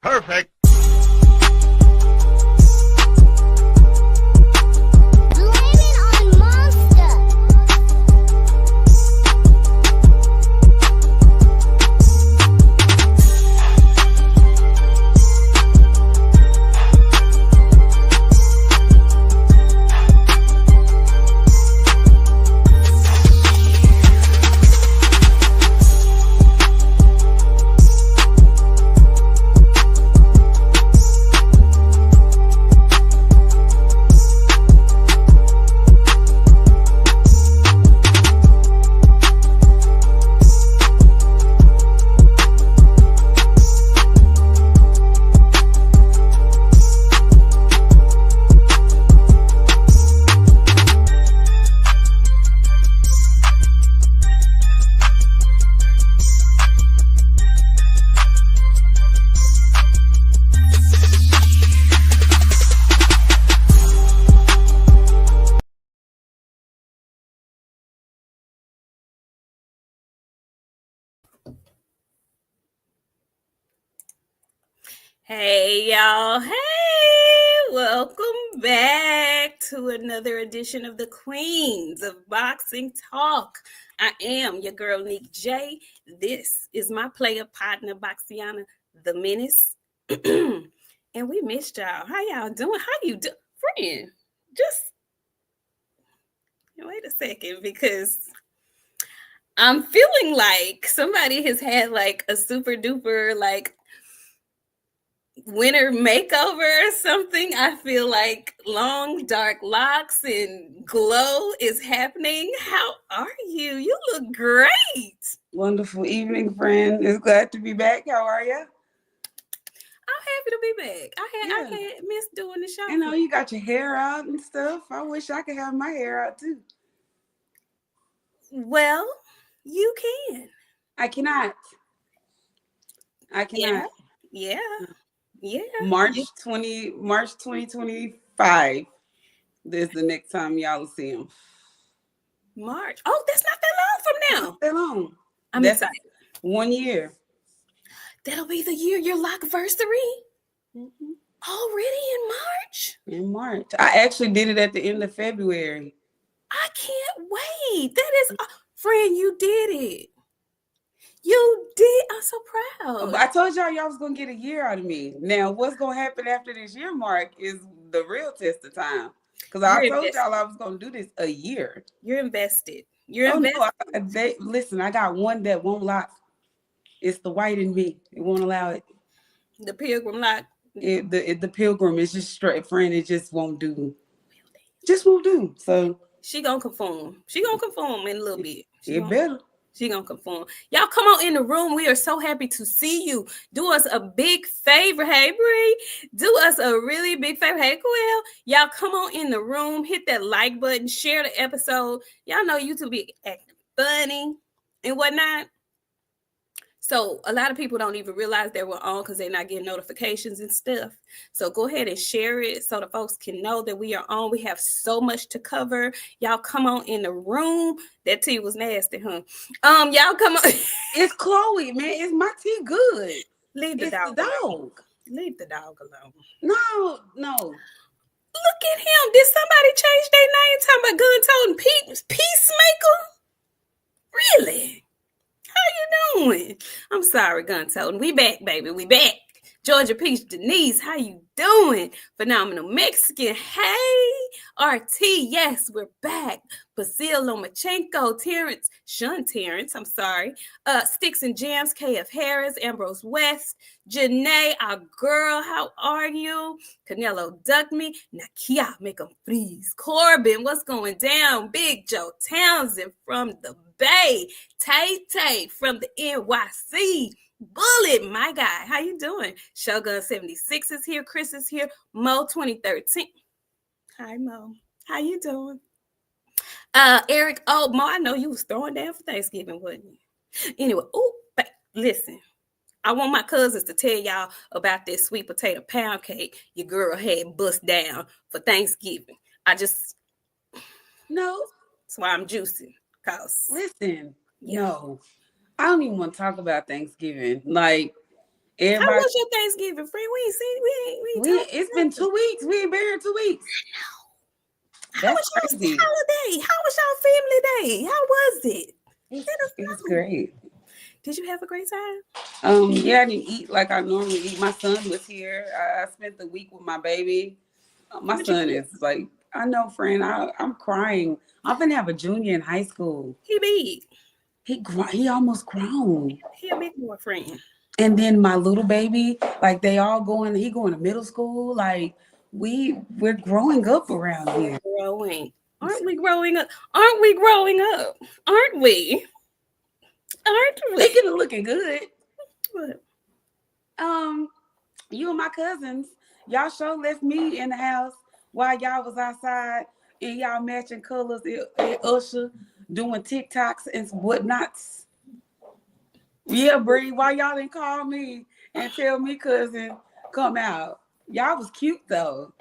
Perfect. Hey, y'all. Hey, welcome back to another edition of the Queens of Boxing Talk. I am your girl, Nik J. This is my player partner, BOXIANA, the Menace. And we missed y'all. How y'all doing? How you doing? Friend, just wait a second, because I'm feeling like somebody has had like a super duper like winter makeover or something. I feel like long dark locks and glow is happening. How are you? You look great. Wonderful evening, friend. It's glad to be back. How are you? I'm happy to be back. I had missed doing the show. I know you got your hair out and stuff. I wish I could have my hair out too. Well, you can. I cannot. Yeah. March 2025. This is the next time y'all will see him. March. Oh, that's not that long from now. Not that long. I'm excited. 1 year. That'll be the year your lockversary. Already in March? In March. I actually did it at the end of February. I can't wait. That is, friend, you did it. You did. I'm so proud. I told y'all was going to get a year out of me. Now, what's going to happen after this year mark is the real test of time. Because I told y'all I was going to do this a year. You're invested. You're invested. No, listen, I got one that won't lock. It's the white in me. It won't allow it. The pilgrim lock. The pilgrim is just straight, friend. It just won't do. Just won't do. So she gonna conform. She gonna conform in a little bit. She gonna conform. Y'all come on in the room. We are so happy to see you. Do us a big favor. Hey, Bree. Do us a really big favor. Hey, Quill. Y'all come on in the room. Hit that like button. Share the episode. Y'all know YouTube be acting funny and whatnot. So a lot of people don't even realize that we're on because they're not getting notifications and stuff. So go ahead and share it so the folks can know that we are on. We have so much to cover. Y'all come on in the room. That tea was nasty, huh? Y'all come on. It's Chloe, man. Is my tea good? Leave the dog alone. Leave the dog alone. No. Look at him. Did somebody change their name? Talking about gun-toting peacemaker? Really? How you doing? I'm sorry, gun toting. We back, baby. We back. Georgia Peach Denise, how you doing? Phenomenal Mexican. Hey, RT. Yes, we're back. Basil Lomachenko, Terrence, I'm sorry. Sticks and Jams, KF Harris, Ambrose West, Janae, our girl, how are you? Canelo Duck Me, Nakia, make them freeze. Corbin, what's going down? Big Joe Townsend from the Bay, Tay from the NYC. Bullet, my guy, how you doing? Shogun 76 is here. Chris is here. Mo 2013. Hi, Mo. How you doing? Eric. Oh, Mo, I know you was throwing down for Thanksgiving, wasn't you? Anyway, listen. I want my cousins to tell y'all about that sweet potato pound cake your girl had bust down for Thanksgiving. No. That's why I'm juicing. Listen, no. I don't even want to talk about Thanksgiving. Like, Everybody. How was your Thanksgiving, friend? We ain't seen. We ain't It's been 2 weeks. We ain't been here 2 weeks. How was your holiday? How was your family day? How was it? It was great. Did you have a great time? Yeah, I didn't eat like I normally eat. My son was here. I spent the week with my baby. My son is like, I know, friend. I'm crying. I'm gonna have a junior in high school. He big. He almost grown. He a big boy, friend. And then my little baby, like they all going. He going to middle school. Like we're growing up around here. Aren't we growing up? Aren't we growing up? Aren't we? Aren't we? Speaking of looking good. What? You and my cousins, y'all sure left me in the house while y'all was outside and y'all matching colors at Usher doing TikToks and whatnots. Yeah, Bree, why y'all didn't call me and tell me, cousin, come out? Y'all was cute though.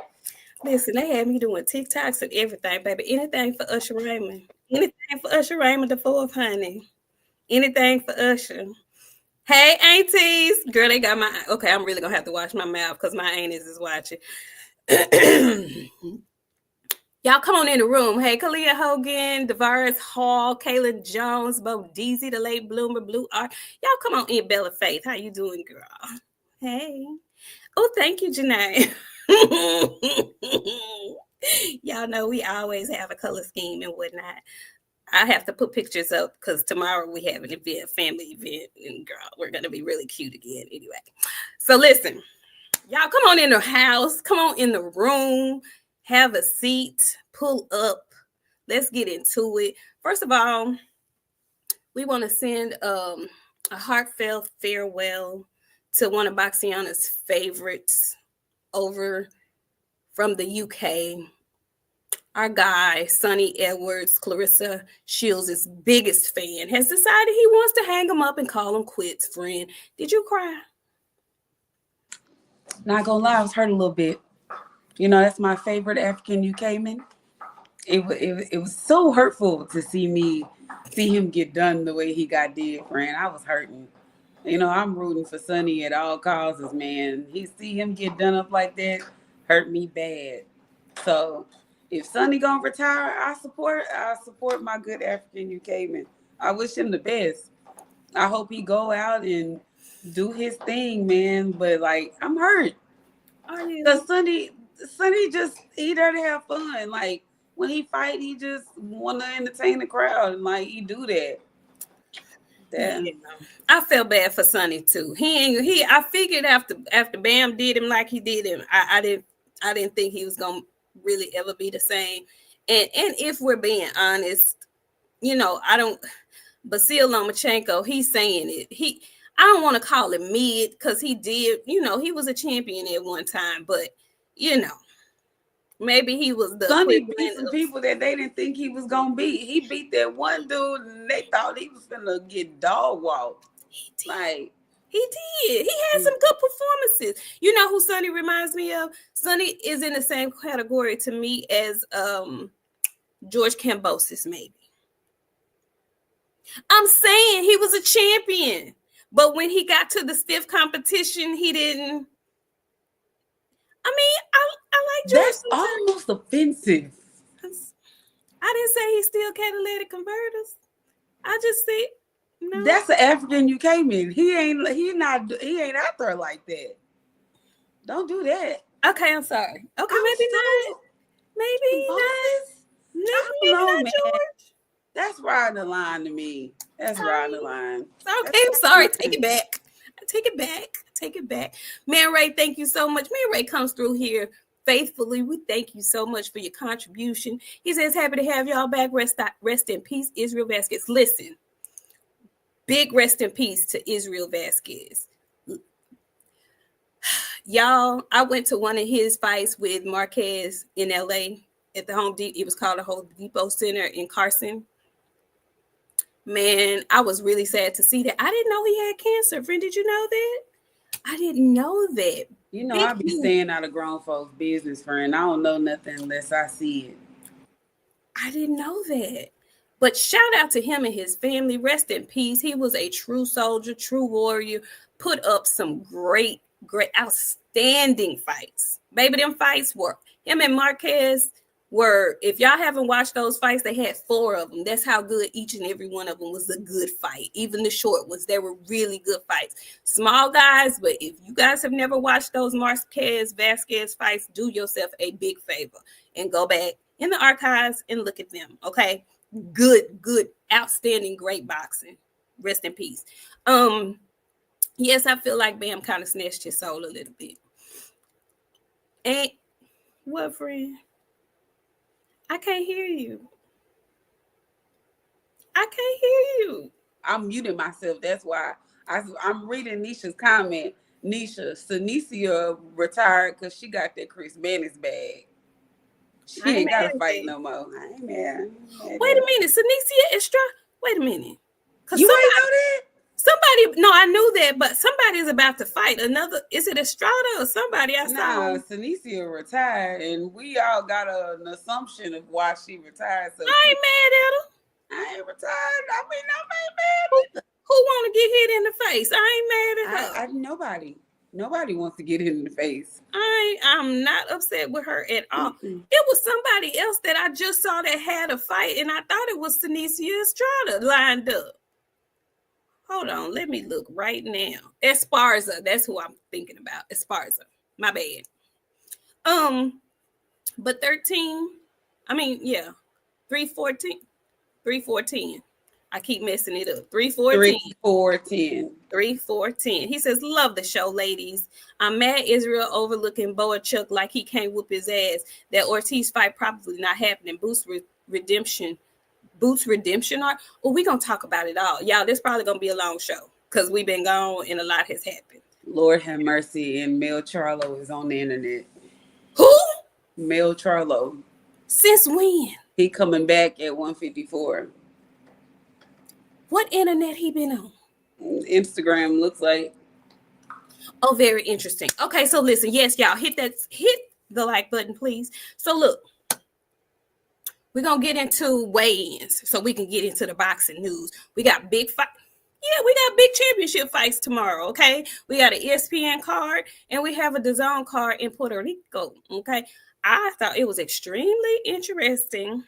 Listen, they had me doing TikToks and everything, baby. Anything for Usher Raymond. Anything for Usher Raymond the fourth, honey. Anything for Usher. Hey, aunties. Girl, they got my... Okay, I'm really going to have to wash my mouth because my aunties is watching. Y'all come on in the room. Hey, Kalia Hogan, Navarrete Hall, Kaylin Jones, Bo Deezy, the late bloomer, Blue Art. Y'all come on in, Bella Faith. How you doing, girl? Hey. Oh, thank you, Janae. Y'all know we always have a color scheme and whatnot. I have to put pictures up because tomorrow we have an event, family event, and girl, we're gonna be really cute again. Anyway, so listen, y'all, come on in the house, come on in the room, have a seat, pull up. Let's get into it. First of all, we want to send a heartfelt farewell to one of BOXIANA's favorites over from the UK. Our guy, Sonny Edwards, Clarissa Shields' biggest fan, has decided he wants to hang him up and call him quits, friend. Did you cry? Not gonna lie, I was hurt a little bit. You know, that's my favorite African UK man. It was so hurtful to see him get done the way he got did, friend. I was hurting. You know, I'm rooting for Sonny at all causes, man. See him get done up like that, hurt me bad. So if Sonny gonna retire, I support my good African UK man. I wish him the best. I hope he go out and do his thing, man. But like, I'm hurt. Because Sonny just he there to have fun. Like when he fight, he just want to entertain the crowd, and like he do that. Yeah. I felt bad for Sonny too. I figured after Bam did him like he did him, I didn't think he was gonna really ever be the same. And if we're being honest, you know, Vasil Lomachenko, he's saying it. I don't want to call him mid because he did, you know, he was a champion at one time, but you know, maybe he was the Sonny beat some people that they didn't think he was gonna beat. He beat that one dude and they thought he was gonna get dog walked. He did. He had some good performances. You know who Sonny reminds me of? Sonny is in the same category to me as George Kambosos, maybe. I'm saying he was a champion, but when he got to the stiff competition, he didn't. I mean, I like George. That's almost offensive. I didn't say he still catalytic converters. I just said no. That's an African UK man. He ain't out there like that. Don't do that. Okay, I'm sorry. Okay, maybe not. Maybe not. Maybe not George. That's riding the line to me. That's riding the line. Okay, I'm sorry. Take it back. Take it back. Man Ray, thank you so much. Man Ray comes through here faithfully. We thank you so much for your contribution. He says, happy to have y'all back. Rest in peace, Israel Vasquez. Listen, big rest in peace to Israel Vasquez. Y'all, I went to one of his fights with Marquez in LA at the Home Depot. It was called the Home Depot Center in Carson. Man, I was really sad to see that. I didn't know he had cancer. Friend, did you know that? I didn't know that. You know, I be staying out of grown folks' business, friend. I don't know nothing unless I see it. I didn't know that. But shout out to him and his family. Rest in peace. He was a true soldier, true warrior. Put up some great, outstanding fights. Baby, them fights were him and Marquez were. If y'all haven't watched those fights, they had 4 of them. That's how good each and every one of them was. A good fight. Even the short ones, they were really good fights. Small guys, but if you guys have never watched those Marquez Vasquez fights, do yourself a big favor and go back in the archives and look at them. Okay. Good, outstanding, great boxing. Rest in peace. Yes, I feel like Bam kind of snatched his soul a little bit. And what, friend? I can't hear you. I can't hear you. I'm muting myself. That's why I'm reading Nisha's comment. Nisha, Senicia retired because she got that Chris Mannis bag. She ain't got to fight no more. I ain't mad. Wait a minute. Senicia Estrada. Wait a minute. You ain't know that? Somebody, no, I knew that, but somebody's about to fight another. Is it Estrada or somebody I saw? No, Senicia retired, and we all got an assumption of why she retired. So I ain't mad at her. I ain't retired. I mean, I ain't mad either. Who want to get hit in the face? I ain't mad at her. Nobody wants to get hit in the face. I'm not upset with her at all. Mm-mm. It was somebody else that I just saw that had a fight, and I thought it was Senicia Estrada lined up. Hold on, let me look right now. Esparza, that's who I'm thinking about. Esparza, my bad. But 314. I keep messing it up. 314. He says, love the show, ladies. I'm mad Israel overlooking Boachuk like he can't whoop his ass. That Ortiz fight probably not happening. Boots redemption art. Well, we're going to talk about it all. Y'all, this probably going to be a long show because we've been gone and a lot has happened. Lord have mercy. And Mel Charlo is on the internet. Who? Mel Charlo. Since when? He coming back at 154. What internet he been on? Instagram, looks like. Oh, very interesting. Okay, so listen. Yes, y'all, hit the like button, please. So look, we're going to get into weigh-ins so we can get into the boxing news. We got big fight. Yeah, we got big championship fights tomorrow, okay? We got an ESPN card, and we have a DAZN card in Puerto Rico, okay? I thought it was extremely interesting.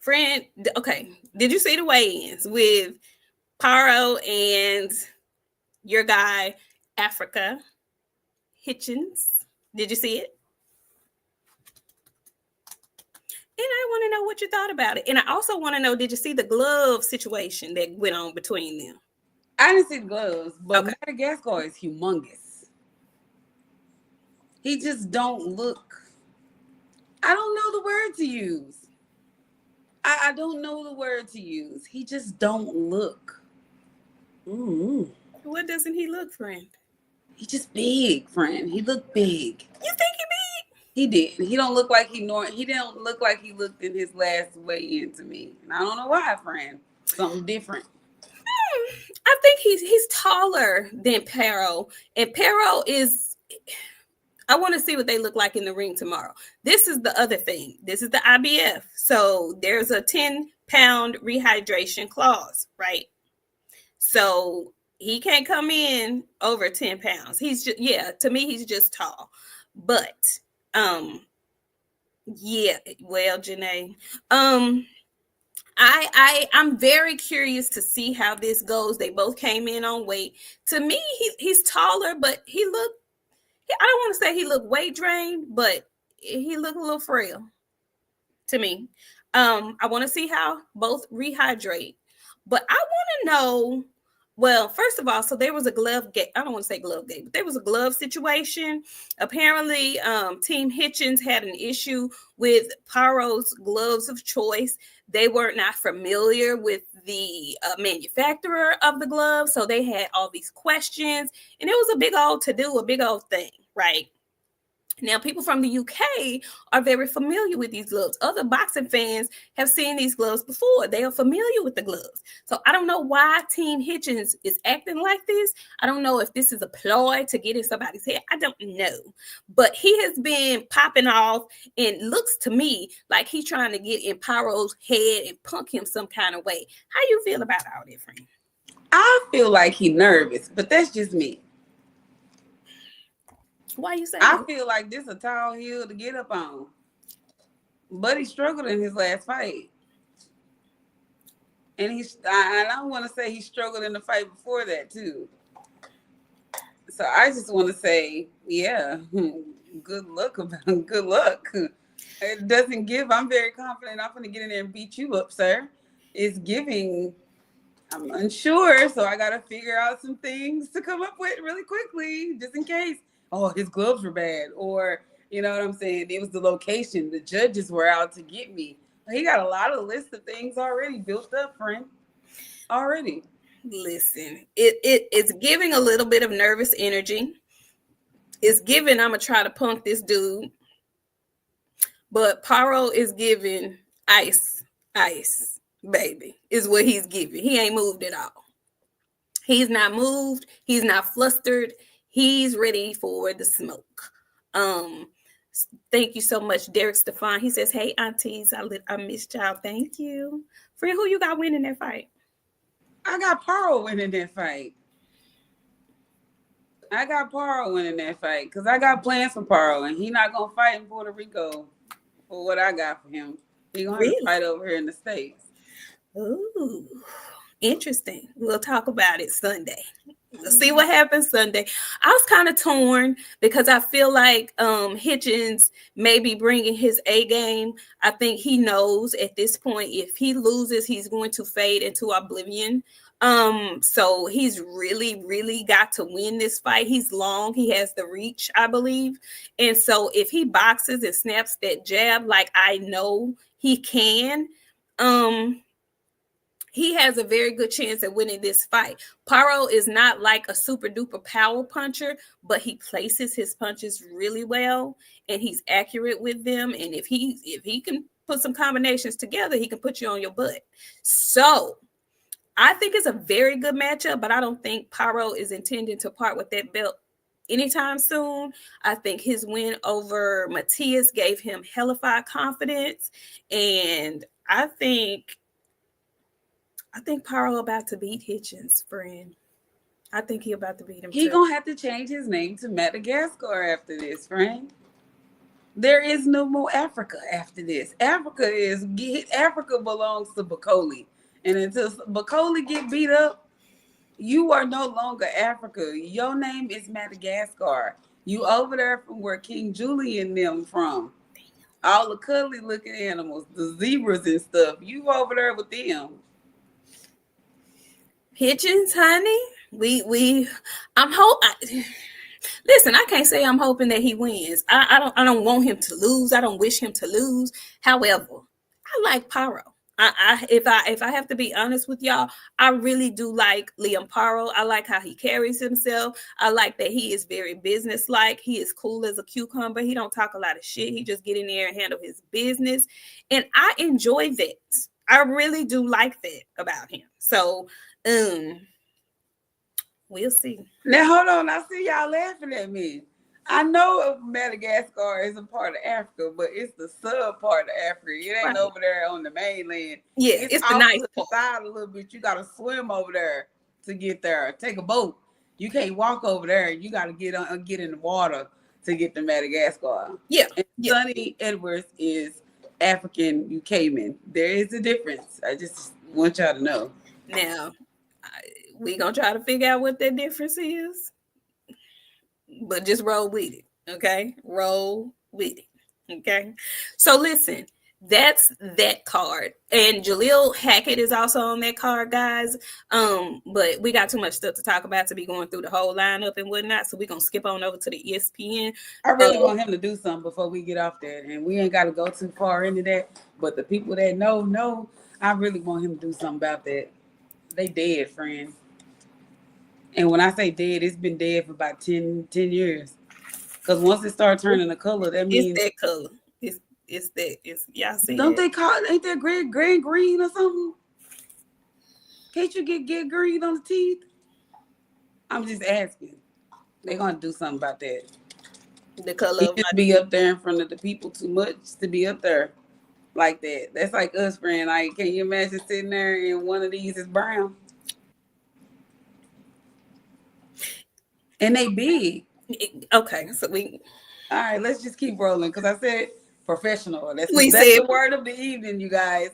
Friend, okay, did you see the weigh-ins with Paro and your guy, Africa Hitchens? Did you see it? And I want to know what you thought about it. And I also want to know, did you see the glove situation that went on between them? I didn't see the gloves, but okay. Madagascar is humongous. He just don't look. I don't know the word to use. I don't know the word to use. He just don't look. Mm-hmm. What doesn't he look, friend? He just big, friend. He looked big. You think he big? He did. He don't look like he didn't look like he looked in his last weigh-in to me. And I don't know why, friend. Something different. I think he's taller than Paro. And Paro is... I want to see what they look like in the ring tomorrow. This is the other thing. This is the IBF. So there's a 10-pound rehydration clause, right? So he can't come in over 10 pounds. He's just, to me, he's just tall. But, Janae, I'm very curious to see how this goes. They both came in on weight. To me, he's taller, but he looked, I don't want to say he looked weight drained, but he looked a little frail to me. I want to see how both rehydrate, but I want to know, well, first of all, so there was a glove gate. I don't want to say glove gate, but there was a glove situation. Apparently, Team Hitchens had an issue with Paro's gloves of choice. They were not familiar with the manufacturer of the glove, so they had all these questions, and it was a big old to-do, a big old thing, right? Now, people from the UK are very familiar with these gloves. Other boxing fans have seen these gloves before. They are familiar with the gloves. So I don't know why Team Hitchens is acting like this. I don't know if this is a ploy to get in somebody's head. I don't know. But he has been popping off and looks to me like he's trying to get in Paro's head and punk him some kind of way. How you feel about all that, friend? I feel like he's nervous, but that's just me. Why you say I that? feel like this is a tall hill to get up on. But he struggled in his last fight. And I want to say he struggled in the fight before that too. So I just want to say, yeah, good luck. It doesn't give. I'm very confident I'm going to get in there and beat you up, sir. It's giving. I'm unsure, so I got to figure out some things to come up with really quickly, just in case. Oh, his gloves were bad, or you know what I'm saying? It was the location. The judges were out to get me. He got a lot of lists of things already built up, friend. Already. Listen, it's giving a little bit of nervous energy. It's giving I'm gonna try to punk this dude, but Paro is giving ice, baby, is what he's giving. He ain't moved at all. He's not moved. He's not flustered. He's ready for the smoke. Thank you so much, Derek Stefan. He says, "Hey, aunties, I missed y'all. Thank you, friend. Who you got winning that fight?" I got Paro winning that fight. Because I got plans for Paro, and he not gonna fight in Puerto Rico for what I got for him. He gonna have to fight over here in the States. Ooh, interesting. We'll talk about it Sunday. We'll see what happens Sunday. I was kind of torn because I feel like Hitchens may be bringing his A game. I think he knows at this point if he loses, he's going to fade into oblivion. So he's really got to win this fight. He's long. He has the reach, I believe. And so if he boxes and snaps that jab like I know he can, he has a very good chance at winning this fight. Paro is not like a super duper power puncher, but he places his punches really well and he's accurate with them. And if he can put some combinations together, he can put you on your butt. So I think it's a very good matchup, but I don't think Paro is intending to part with that belt anytime soon. I think his win over Matias gave him hellified confidence. And I think Paro about to beat Hitchens, friend. I think he about to beat him. He gonna have to change his name to Madagascar after this, friend. There is no more Africa after this. Africa belongs to Bacoli. And until Bacoli get beat up, you are no longer Africa. Your name is Madagascar. You over there from where King Julian them from. All the cuddly looking animals, the zebras and stuff. You over there with them. Hitchens, honey, listen, I can't say I'm hoping that he wins. I don't want him to lose. I don't wish him to lose. However, I like Paro. If I have to be honest with y'all, I really do like Liam Paro. I like how he carries himself. I like that he is very businesslike. He is cool as a cucumber. He don't talk a lot of shit. He just get in there and handle his business. And I enjoy that. I really do like that about him. So we'll see. Now hold on, I see y'all laughing at me. I know Madagascar is a part of Africa, but it's the sub part of Africa. It ain't over there on the mainland. Yeah, it's the nice part. Side a little bit. You gotta swim over there to get there. Take a boat. You can't walk over there. You gotta get in the water to get to Madagascar. Yeah. And Sonny Edwards is African UKman. There is a difference. I just want y'all to know. Now, we gonna try to figure out what that difference is. But just roll with it, okay? Roll with it, okay? So listen, that's that card. And Jaleel Hackett is also on that card, guys. But we got too much stuff to talk about to be going through the whole lineup and whatnot, so we're going to skip on over to the ESPN. I really want him to do something before we get off there, and we ain't got to go too far into that. But the people that know, I really want him to do something about that. They dead, friend. And when I say dead, it's been dead for about 10 years. Because once it starts turning the color, that It's means that color. It's that. It's y'all see don't that? they call ain't that green or something? Can't you get green on the teeth? I'm just asking. They're gonna do something about that. The color He of just my be up there in front of the people too much to be up there like that. That's like us, friend. Like, can you imagine sitting there and one of these is brown? And they big. Okay, so we All right, let's just keep rolling because I said professional. That's we that's said the word of the evening, you guys.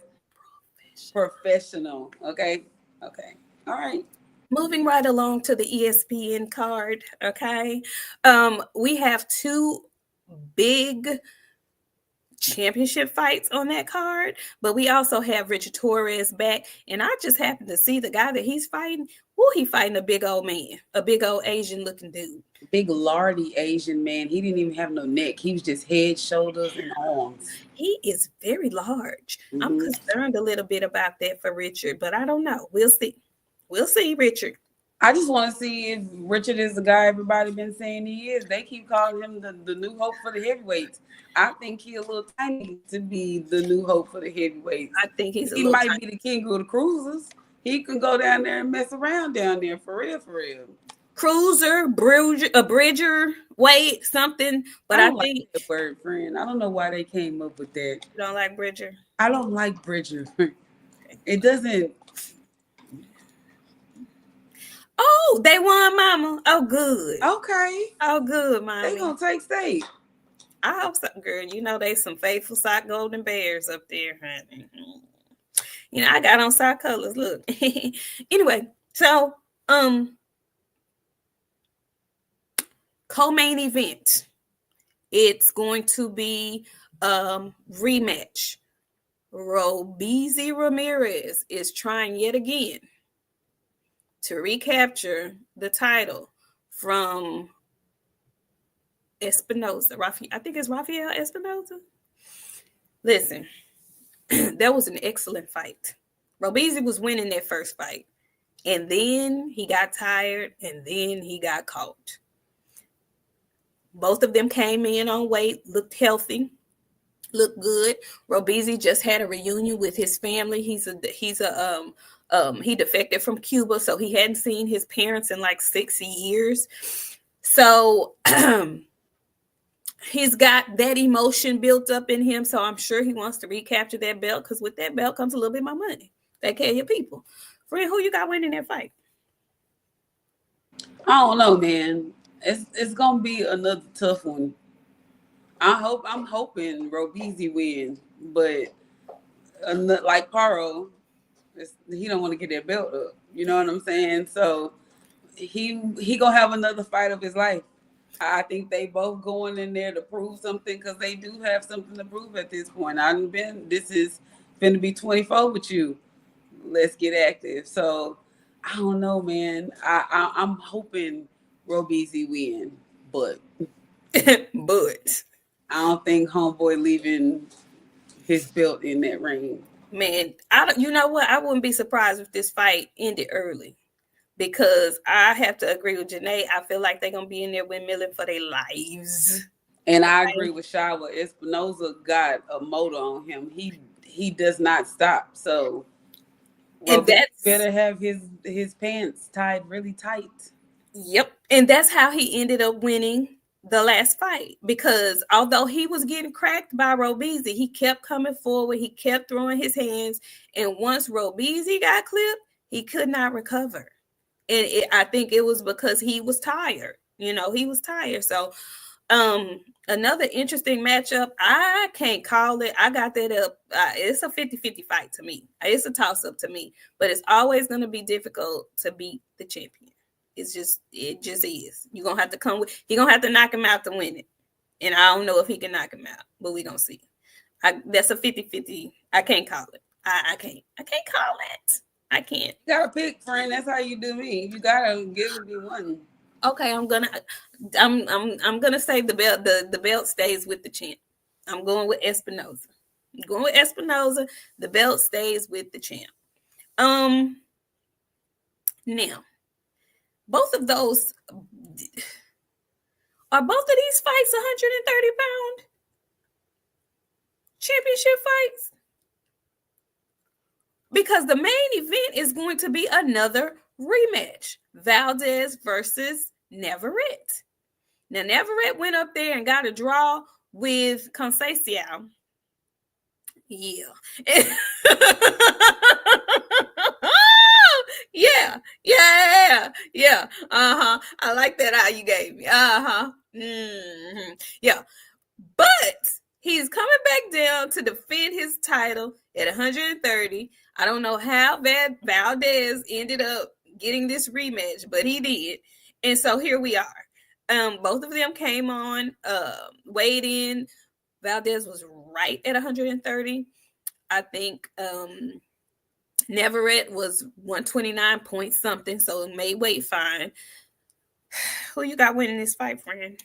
Professional. Okay. Okay. All right. moving right along to the ESPN card. Okay, we have two big championship fights on that card, but we also have Richard Torres back, and I just happened to see the guy that he's fighting. Woo, he fighting a big old man, a big old Asian looking dude. Big lardy Asian man. He didn't even have no neck. He was just head, shoulders, and arms. He is very large. I'm Mm-hmm. concerned a little bit about that for Richard, but I don't know. We'll see. We'll see, Richard. I just want to see if Richard is the guy everybody been saying he is. They keep calling him the new hope for the heavyweights. I think he a little tiny to be the new hope for the heavyweights. I think he's a He little might tiny. be the king of the cruisers. He can go down there and mess around down there for real, for real. Cruiser, Bridger, Wade, something. But I I don't like think that word, friend. I don't know why they came up with that. you don't like Bridger. I don't like Bridger. It doesn't. Oh, they won, Mama. Oh, good. Okay. Oh, good, Mommy. They gonna take state. I hope so, girl. You know they some faithful sock golden bears up there, honey. You know I got on sock colors. Look. Anyway, so co-main event. It's going to be rematch. Robeisy Ramirez is trying yet again to recapture the title from Espinoza. I think it's Rafael Espinoza. Listen, that was an excellent fight. Robeisy was winning that first fight. And then he got tired and then he got caught. Both of them came in on weight, looked healthy, looked good. Robeisy just had a reunion with his family. He defected from Cuba, so he hadn't seen his parents in like 6 years. So he's got that emotion built up in him. So I'm sure he wants to recapture that belt because with that belt comes a little bit more money. Take care of your people. Friend, who you got winning that fight? I don't know, man. It's gonna be another tough one. I'm hoping Robeisy wins, but like Paro, he don't want to get that belt up. You know what I'm saying? So he gonna have another fight of his life. I think they both going in there to prove something because they do have something to prove at this point. This is gonna be 24 with you. Let's get active. So I don't know, man. I'm hoping Robeisy win, but But I don't think Homeboy leaving his belt in that ring. man, you know what? I wouldn't be surprised if this fight ended early because I have to agree with Janae. I feel like they're gonna be in there windmilling for their lives. And I agree with Shawa. Espinoza got a motor on him. He does not stop. So And that's better have his pants tied really tight. Yep. And that's how he ended up winning the last fight because although he was getting cracked by Robeisy, he kept coming forward. He kept throwing his hands. And once Robeisy got clipped, he could not recover. And I think it was because he was tired. You know, he was tired. So another interesting matchup. I can't call it. I got that up. It's a 50-50 fight to me. It's a toss-up to me. But it's always going to be difficult to beat the champion. It just is. You're gonna have to you're gonna have to knock him out to win it. And I don't know if he can knock him out, but we're gonna see. That's a 50-50. I can't call it. I can't call it. I can't. You gotta pick, friend. That's how you do me. You gotta give me one. Okay, I'm gonna say the belt. The belt stays with the champ. I'm going with Espinoza. The belt stays with the champ. Now, both of those, Are both of these fights 130-pound championship fights? Because the main event is going to be another rematch. Valdez versus Navarrete. Now, Navarrete went up there and got a draw with Conceição. Yeah. Yeah. I like that eye you gave me. Yeah. But he's coming back down to defend his title at 130. I don't know how Valdez ended up getting this rematch, but he did. And so here we are. Both of them came on, weighed in. Valdez was right at 130. I think Navarrete was 129 point something, so it made weight fine. Who you got winning this fight, friend?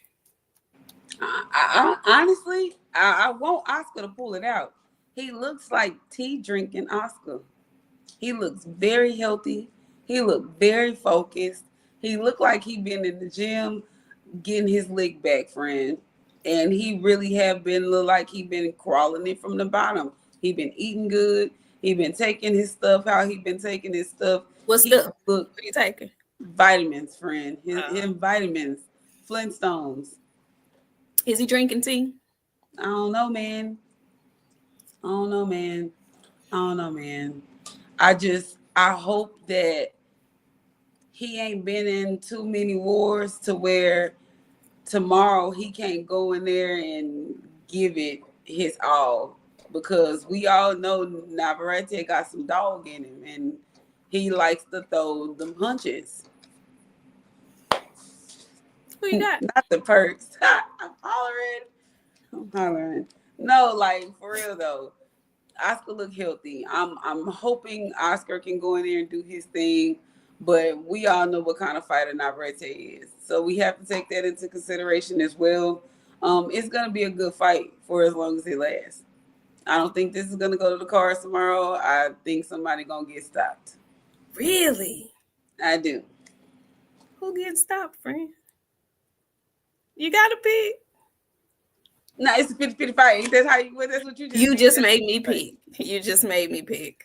Honestly, I want Oscar to pull it out. He looks like tea drinking Oscar. He looks very healthy. He looked very focused. He looked like he been in the gym getting his lick back, friend. And he really have been look like he been crawling it from the bottom. He been eating good. He been taking his stuff out. He been taking his stuff. What stuff? What are you taking? Vitamins, friend. His vitamins. Flintstones. Is he drinking tea? I don't know, man. I hope that he ain't been in too many wars to where tomorrow he can't go in there and give it his all, because we all know Navarrete got some dog in him and he likes to throw them punches. Who you got? Not the perks. I'm hollering. No, like for real though. Oscar look healthy. I'm hoping Oscar can go in there and do his thing, but we all know what kind of fighter Navarrete is, so we have to take that into consideration as well. It's gonna be a good fight for as long as it lasts. I don't think this is gonna go to the cars tomorrow. I think somebody gonna get stopped. Really? I do. Who getting stopped, friend? You gotta pick. No, it's a 50-50 fight. That's how you. That's what you just. You just made me pick. You just made me pick.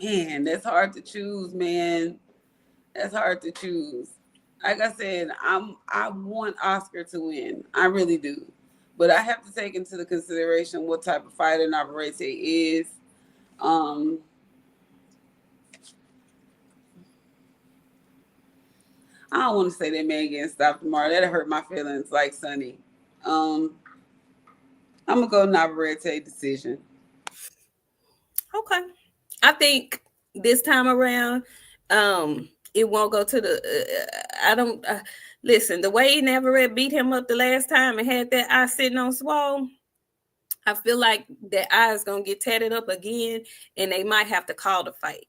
Man, that's hard to choose, man. That's hard to choose. Like I said, I want Oscar to win. I really do. But I have to take into the consideration what type of fighter Navarrete is. I don't want to say that man getting stopped tomorrow. That'll hurt my feelings like Sonny. I'm gonna go Navarrete decision. Okay. I think this time around, it won't go to the. I don't listen. The way Navarrete beat him up the last time and had that eye sitting on swole, I feel like that eye is gonna get tatted up again, and they might have to call the fight.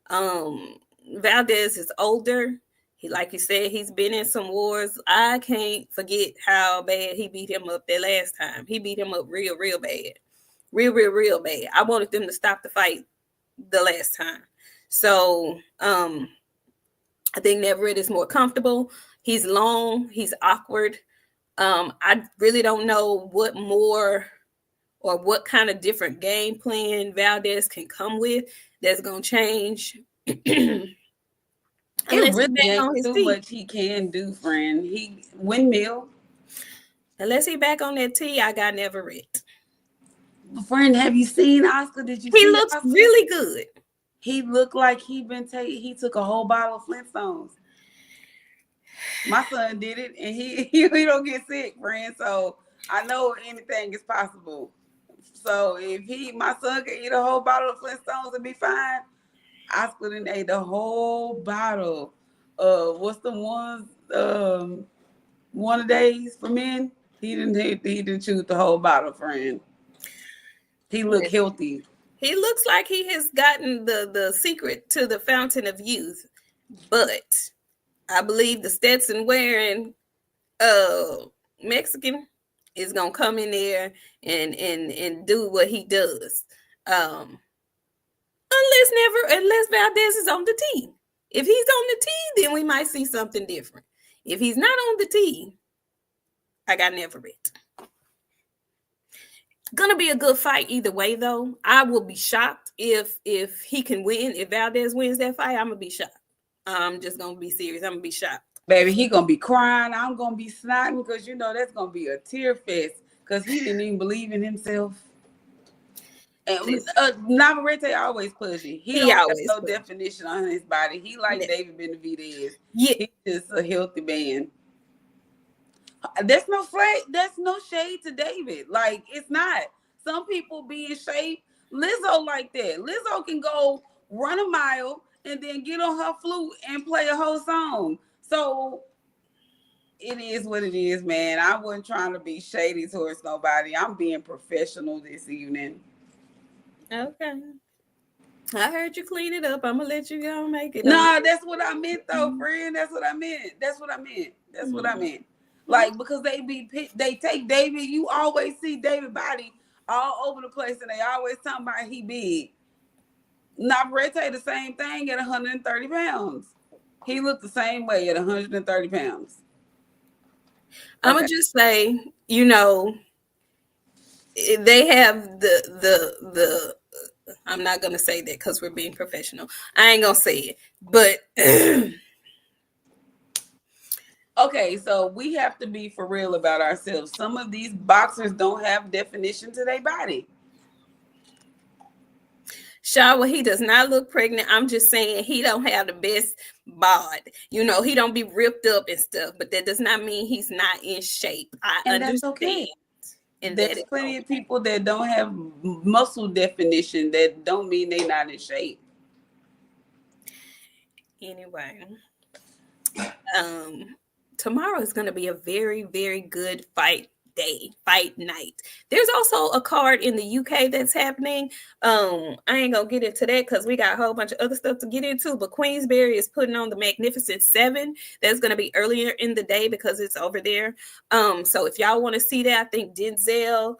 Valdez is older. He, like you said, he's been in some wars. I can't forget how bad he beat him up that last time. He beat him up real bad. Real bad. I wanted them to stop the fight the last time. So I think Navarrete is more comfortable. He's long. He's awkward. I really don't know what more or what kind of different game plan Valdez can come with that's going to change. It really ain't too much he can do, friend. He windmill. Unless he back on that tee, I got Navarrete. Friend, have you seen Oscar? Did you he see looks Oscar? Really good. He looked like he took a whole bottle of Flintstones. My son did it, and he don't get sick, friend. So I know anything is possible. So if my son can eat a whole bottle of Flintstones and be fine, Oscar done ate the whole bottle. What's the ones? One a days for men. He didn't choose the whole bottle, friend. He looked healthy. He looks like he has gotten the secret to the fountain of youth, but I believe the Stetson wearing Mexican is gonna come in there and do what he does. Unless Valdez is on the team. If he's on the tee, then we might see something different. If he's not on the tee, I got Navarrete. Gonna be a good fight either way, though. I will be shocked if he can win. If Valdez wins that fight, I'm gonna be shocked. I'm just gonna be serious. I'm gonna be shocked. Baby, he gonna be crying. I'm gonna be snotting because you know that's gonna be a tear fest because he didn't even believe in himself. And Navarrete always pushy. He don't have no definition on his body. He like David Benavidez. Yeah, he's just a healthy man. There's no shade to David. Like, it's not. Some people be in shape. Lizzo like that. Lizzo can go run a mile and then get on her flute and play a whole song. So it is what it is, man. I wasn't trying to be shady towards nobody. I'm being professional this evening. Okay. I heard you clean it up. I'm gonna let you go and make it. Nah, that's what I meant though, friend. That's what I meant. Like, because they take David, you always see David body all over the place and they always talking about he big. Navarrete the same thing at 130 pounds. He looked the same way at 130 pounds. Okay. I'm gonna just say, you know, they have the I'm not gonna say that because we're being professional. I ain't gonna say it, but okay, so we have to be for real about ourselves. Some of these boxers don't have definition to their body. Shawa, he does not look pregnant. I'm just saying he don't have the best bod. You know, he don't be ripped up and stuff, but that does not mean he's not in shape. I understand. That's okay. And there's plenty of people that don't have muscle definition. That don't mean they're not in shape. Anyway, tomorrow is going to be a very, very good fight night. There's also a card in the UK that's happening. I ain't gonna get into that because we got a whole bunch of other stuff to get into, but Queensberry is putting on the Magnificent 7. That's gonna be earlier in the day because it's over there. So if y'all want to see that, I think Denzel,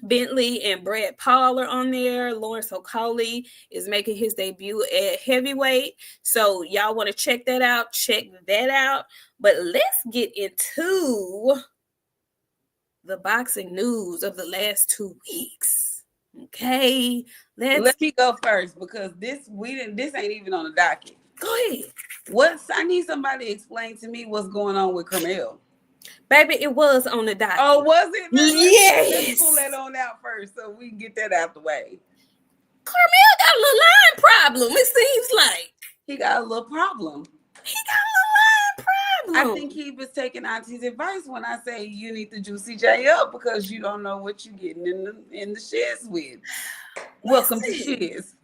Bentley and Brad Paul are on there. Lawrence Okolie is making his debut at heavyweight. So y'all want to check that out. But let's get into the boxing news of the last 2 weeks. Okay. Let me go first because this ain't even on the docket. Go ahead. I need somebody to explain to me what's going on with Carmel. Baby, it was on the docket. Oh, was it? Yes. Let's pull that on out first so we can get that out the way. Carmel got a little line problem, it seems like. He got a little problem. I think he was taking Auntie's advice when I say you need to juicy J up because you don't know what you're getting in the shiz with. Welcome to shiz.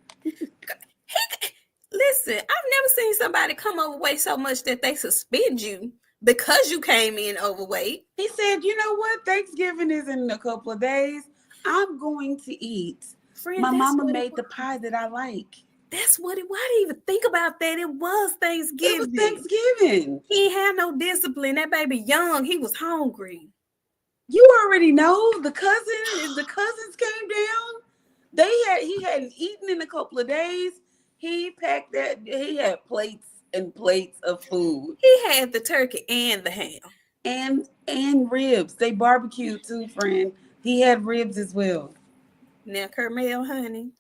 Listen, I've never seen somebody come overweight so much that they suspend you because you came in overweight. He said, you know what? Thanksgiving is in a couple of days. I'm going to eat. Friend, my mama made the pie that I like. That's what it was. I didn't even think about that. It was Thanksgiving. It was Thanksgiving. He ain't had no discipline. That baby young. He was hungry. You already know the cousins came down. He hadn't eaten in a couple of days. He packed that. He had plates and plates of food. He had the turkey and the ham. And ribs. They barbecued too, friend. He had ribs as well. Now, Carmel, honey,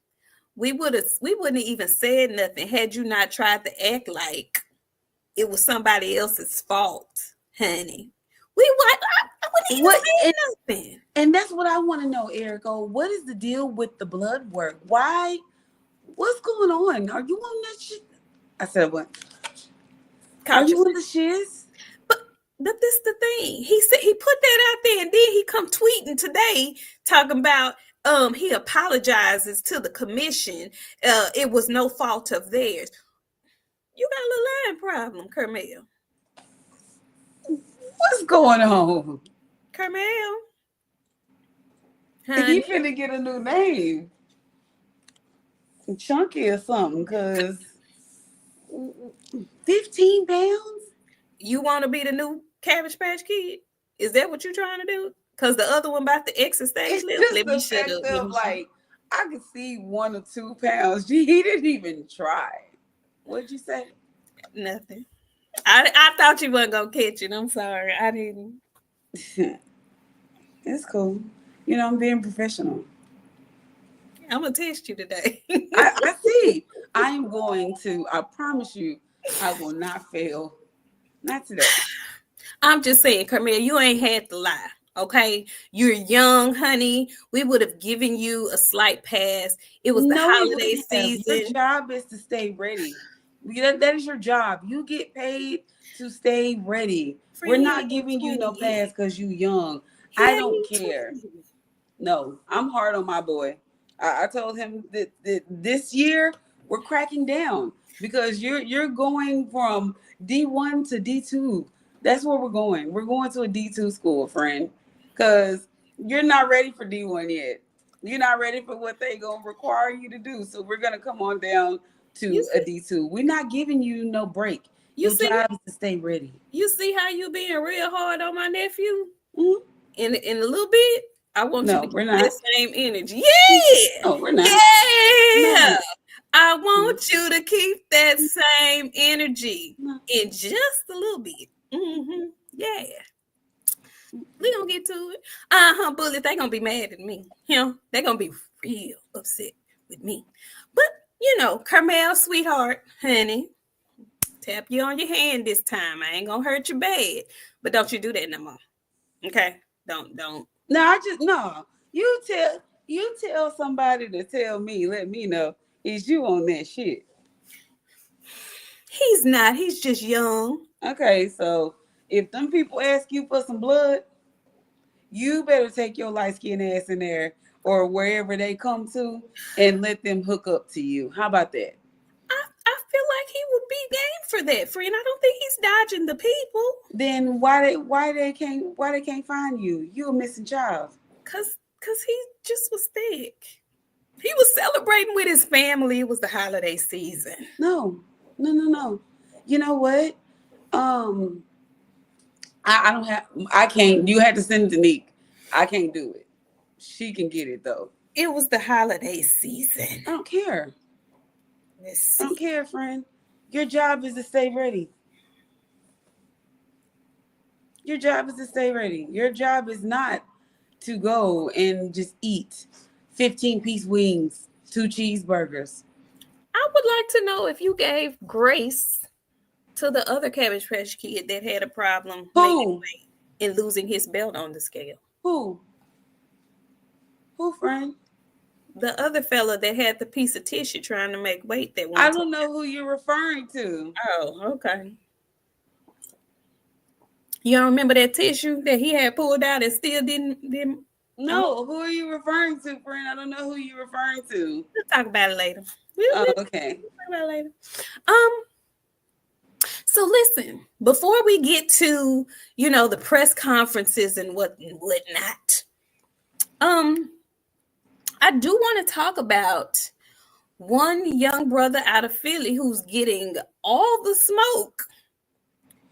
we wouldn't have even said nothing had you not tried to act like it was somebody else's fault, honey. I wouldn't even say nothing. And that's what I want to know, Erico. What is the deal with the blood work? Why? What's going on? Are you on that shit? I said what? Are you on the shiz? But this is the thing. He said he put that out there, and then he come tweeting today talking about he apologizes to the commission. It was no fault of theirs. You got a little line problem, Carmel. What's going on? Carmel. He finna get a new name. Chunky or something, because 15 pounds? You want to be the new Cabbage Patch Kid? Is that what you're trying to do? Because the other one about the exercise. Let me shut up. Like, I could see 1 or 2 pounds. He didn't even try. What'd you say? Nothing. I thought you wasn't gonna catch it. I'm sorry. I didn't. It's cool. You know, I'm being professional. I'm gonna test you today. I see. I'm going to, I promise you, I will not fail. Not today. I'm just saying, Carmel, you ain't had to lie. Okay, you're young, honey. We would have given you a slight pass. It was the No, we holiday wouldn't have. Your season. job is to stay ready. That is your job. You get paid to stay ready. Friend, We're he ain't not even giving you 20 no pass yet. because you young. He I ain't don't even care. 20. No, I'm hard on my boy. I told him that this year we're cracking down because you're going from D1 to D2. That's where we're going. We're going to a D2 school, friend, because you're not ready for D1 yet. You're not ready for what they gonna require you to do. So we're gonna come on down You to a see, D2. We're not giving you no break. you Your see, job is to stay ready. you see how you being real hard on my nephew? Mhm. In a little bit, I want you No, to we're keep that not. same energy. Yeah, No, we're not. yeah. No, I no, want you to keep that same energy no. in just a little bit. Yeah, we gonna get to it. Bullet. They gonna be mad at me. They gonna be real upset with me. But Carmel, sweetheart, honey, tap you on your hand this time. I ain't gonna hurt you bad, but don't you do that no more. Okay? Don't. No, I just no. You tell somebody to tell me, let me know is you on that shit. He's not. He's just young. Okay, so if them people ask you for some blood, you better take your light skinned ass in there or wherever they come to and let them hook up to you. How about that? I feel like he would be game for that, friend. I don't think he's dodging the people. Then why they can't find you? You a missing child. Cause he just was thick. He was celebrating with his family. It was the holiday season. No, no, no, no. You know what? Um, I don't have. I can't. You had to send it to Nik. I can't do it. She can get it though. It was the holiday season. I don't care. Let's I don't see. care, friend. Your job is to stay ready. Your job is to stay ready. Your job is not to go and just eat 15-piece wings, 2 cheeseburgers. I would like to know if you gave grace to the other Cabbage Patch Kid that had a problem making Who? weight and losing his belt on the scale. Who? Who, friend? The other fella that had the piece of tissue trying to make weight that I one time. don't know who you're referring to. Oh, okay. You don't remember that tissue that he had pulled out and still didn't. No, who are you referring to, friend? I don't know who you're referring to. We'll talk about it later. We'll Oh, talk okay. about it later. Um. So listen, before we get to the press conferences and whatnot, I do want to talk about one young brother out of Philly who's getting all the smoke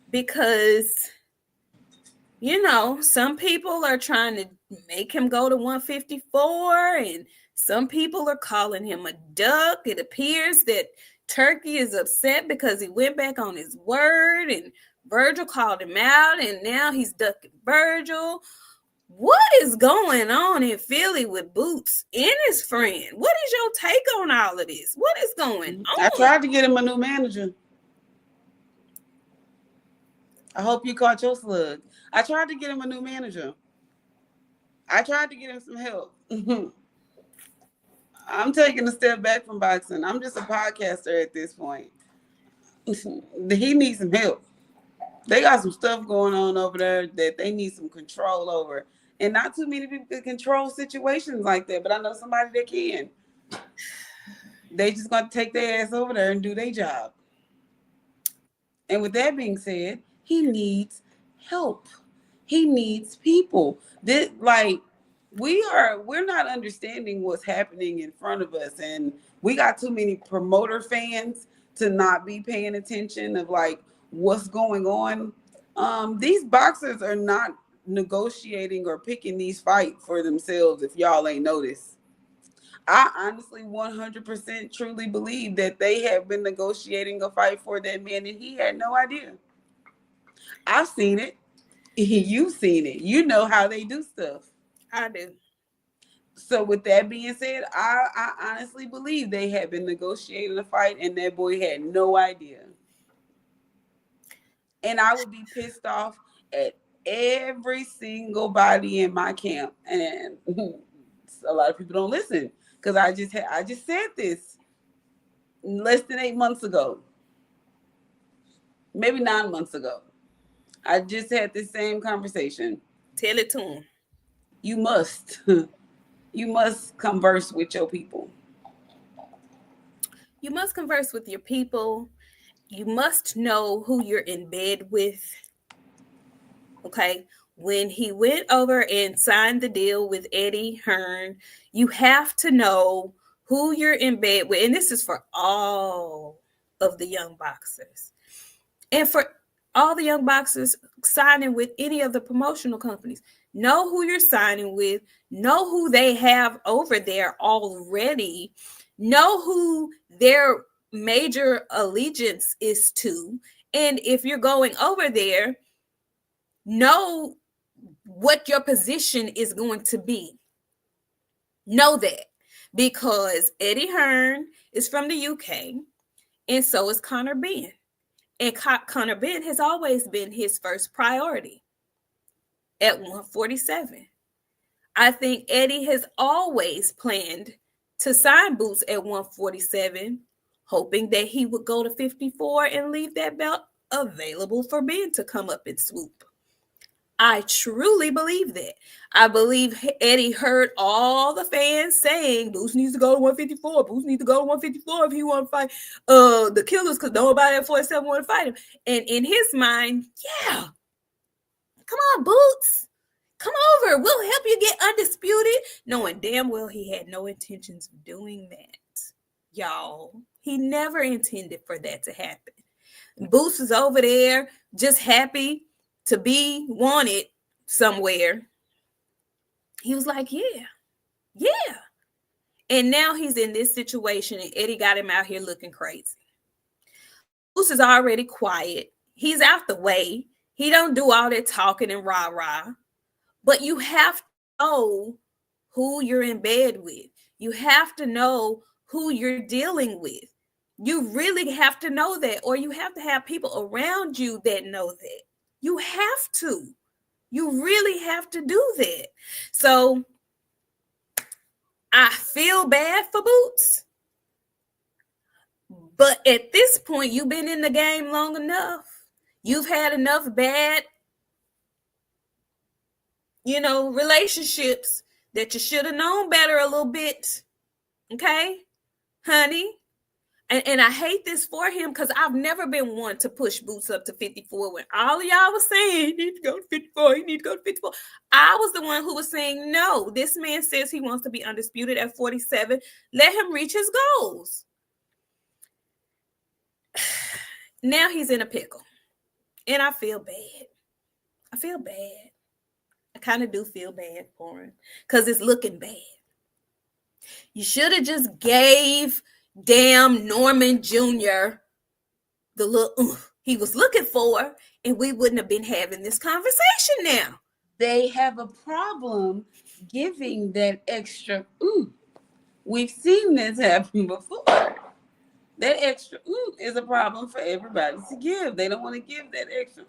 because some people are trying to make him go to 154, and some people are calling him a duck. It appears that Turkey is upset because he went back on his word, and Virgil called him out, and now he's ducking Virgil. What is going on in Philly with Boots and his friend? What is your take on all of this? What is going I on? tried to get him a new manager. I hope you caught your slug. I tried to get him a new manager. I tried to get him some help. I'm taking a step back from boxing. I'm just a podcaster at this point. He needs some help. They got some stuff going on over there that they need some control over. And not too many people can control situations like that, but I know somebody that can. They just gonna take their ass over there and do their job. And with that being said, he needs help. He needs people. We're not understanding what's happening in front of us, and we got too many promoter fans to not be paying attention of what's going on. These boxers are not negotiating or picking these fights for themselves. If y'all ain't noticed, I honestly 100% truly believe that they have been negotiating a fight for that man and he had no idea. I've seen it. You've seen it. You know how they do stuff. I do. So with that being said, I honestly believe they had been negotiating a fight and that boy had no idea. And I would be pissed off at every single body in my camp. And a lot of people don't listen because I just said this less than 8 months ago, maybe 9 months ago. I just had the same conversation. Tell it to him. You must, you must converse with your people. You must converse with your people. You must know who you're in bed with. Okay. When he went over and signed the deal with Eddie Hearn, you have to know who you're in bed with. And this is for all of the young boxers. And for all the young boxers signing with any of the promotional companies, know who you're signing with, know who they have over there already, know who their major allegiance is to. And if you're going over there, know what your position is going to be. Know that because Eddie Hearn is from the UK and so is Conor Benn. And Conor Benn has always been his first priority at 147. I think Eddie has always planned to sign Boots at 147, hoping that he would go to 54 and leave that belt available for Benn to come up and swoop. I truly believe that. I believe Eddie heard all the fans saying Boots needs to go to 154. Boots needs to go to 154 if he want to fight the Killers because nobody at 47 want to fight him. And in his mind, yeah, come on, Boots. Come over. We'll help you get undisputed. Knowing damn well he had no intentions of doing that. Y'all, he never intended for that to happen. Boots is over there just happy to be wanted somewhere. He was like, yeah. And now he's in this situation and Eddie got him out here looking crazy. Boots is already quiet. He's out the way. He don't do all that talking and rah-rah. But you have to know who you're in bed with. You have to know who you're dealing with. You really have to know that, or you have to have people around you that know that. You have to. You really have to do that. So I feel bad for Boots. But at this point, you've been in the game long enough. You've had enough bad, relationships that you should have known better a little bit. Okay, honey? And I hate this for him because I've never been one to push Boots up to 54 when all of y'all was saying he need to go to 54, he need to go to 54. I was the one who was saying, no, this man says he wants to be undisputed at 47. Let him reach his goals. Now he's in a pickle. And I feel bad. I kind of do feel bad for him because it's looking bad. You should have just gave damn Norman Jr. the little he was looking for, and we wouldn't have been having this conversation now. They have a problem giving that extra We've seen this happen before. That extra is a problem for everybody to give. They don't want to give that extra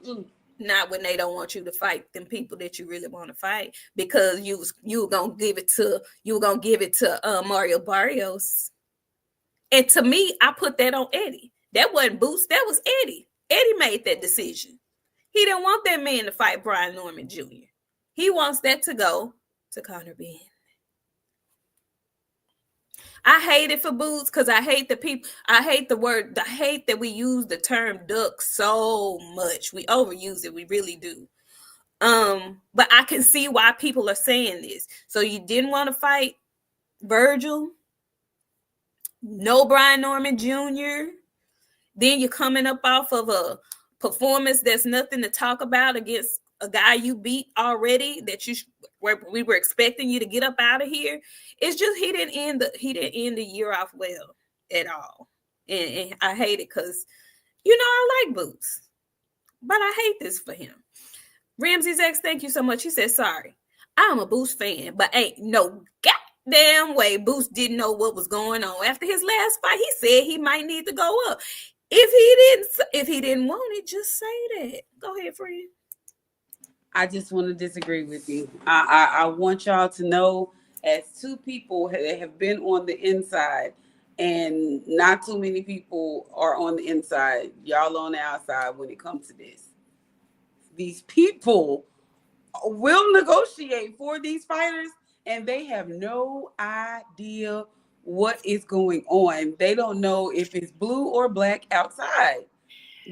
Not when they don't want you to fight them people that you really want to fight because you were gonna give it to Mario Barrios. And to me, I put that on Eddie. That wasn't Boots, that was Eddie. Eddie made that decision. He didn't want that man to fight Brian Norman Jr. He wants that to go to Conor Benn. I hate it for Boots because I hate the people. I hate that we use the term duck so much. We overuse it. We really do. But I can see why people are saying this. So you didn't want to fight Virgil? No Brian Norman Jr. Then you're coming up off of a performance that's nothing to talk about against a guy you beat already that where we were expecting you to get up out of here. It's just he didn't end the year off well at all, and I hate it because I like Boots, but I hate this for him. Ramsey's ex, thank you so much. He said, sorry, I'm a Boost fan, but ain't no goddamn way Boost didn't know what was going on. After his last fight, he said he might need to go up. If he didn't want it, just say that. Go ahead, friend. I just want to disagree with you. I want y'all to know, as two people that have been on the inside, and not too many people are on the inside. Y'all on the outside when it comes to this. These people will negotiate for these fighters, and they have no idea what is going on. They don't know if it's blue or black outside.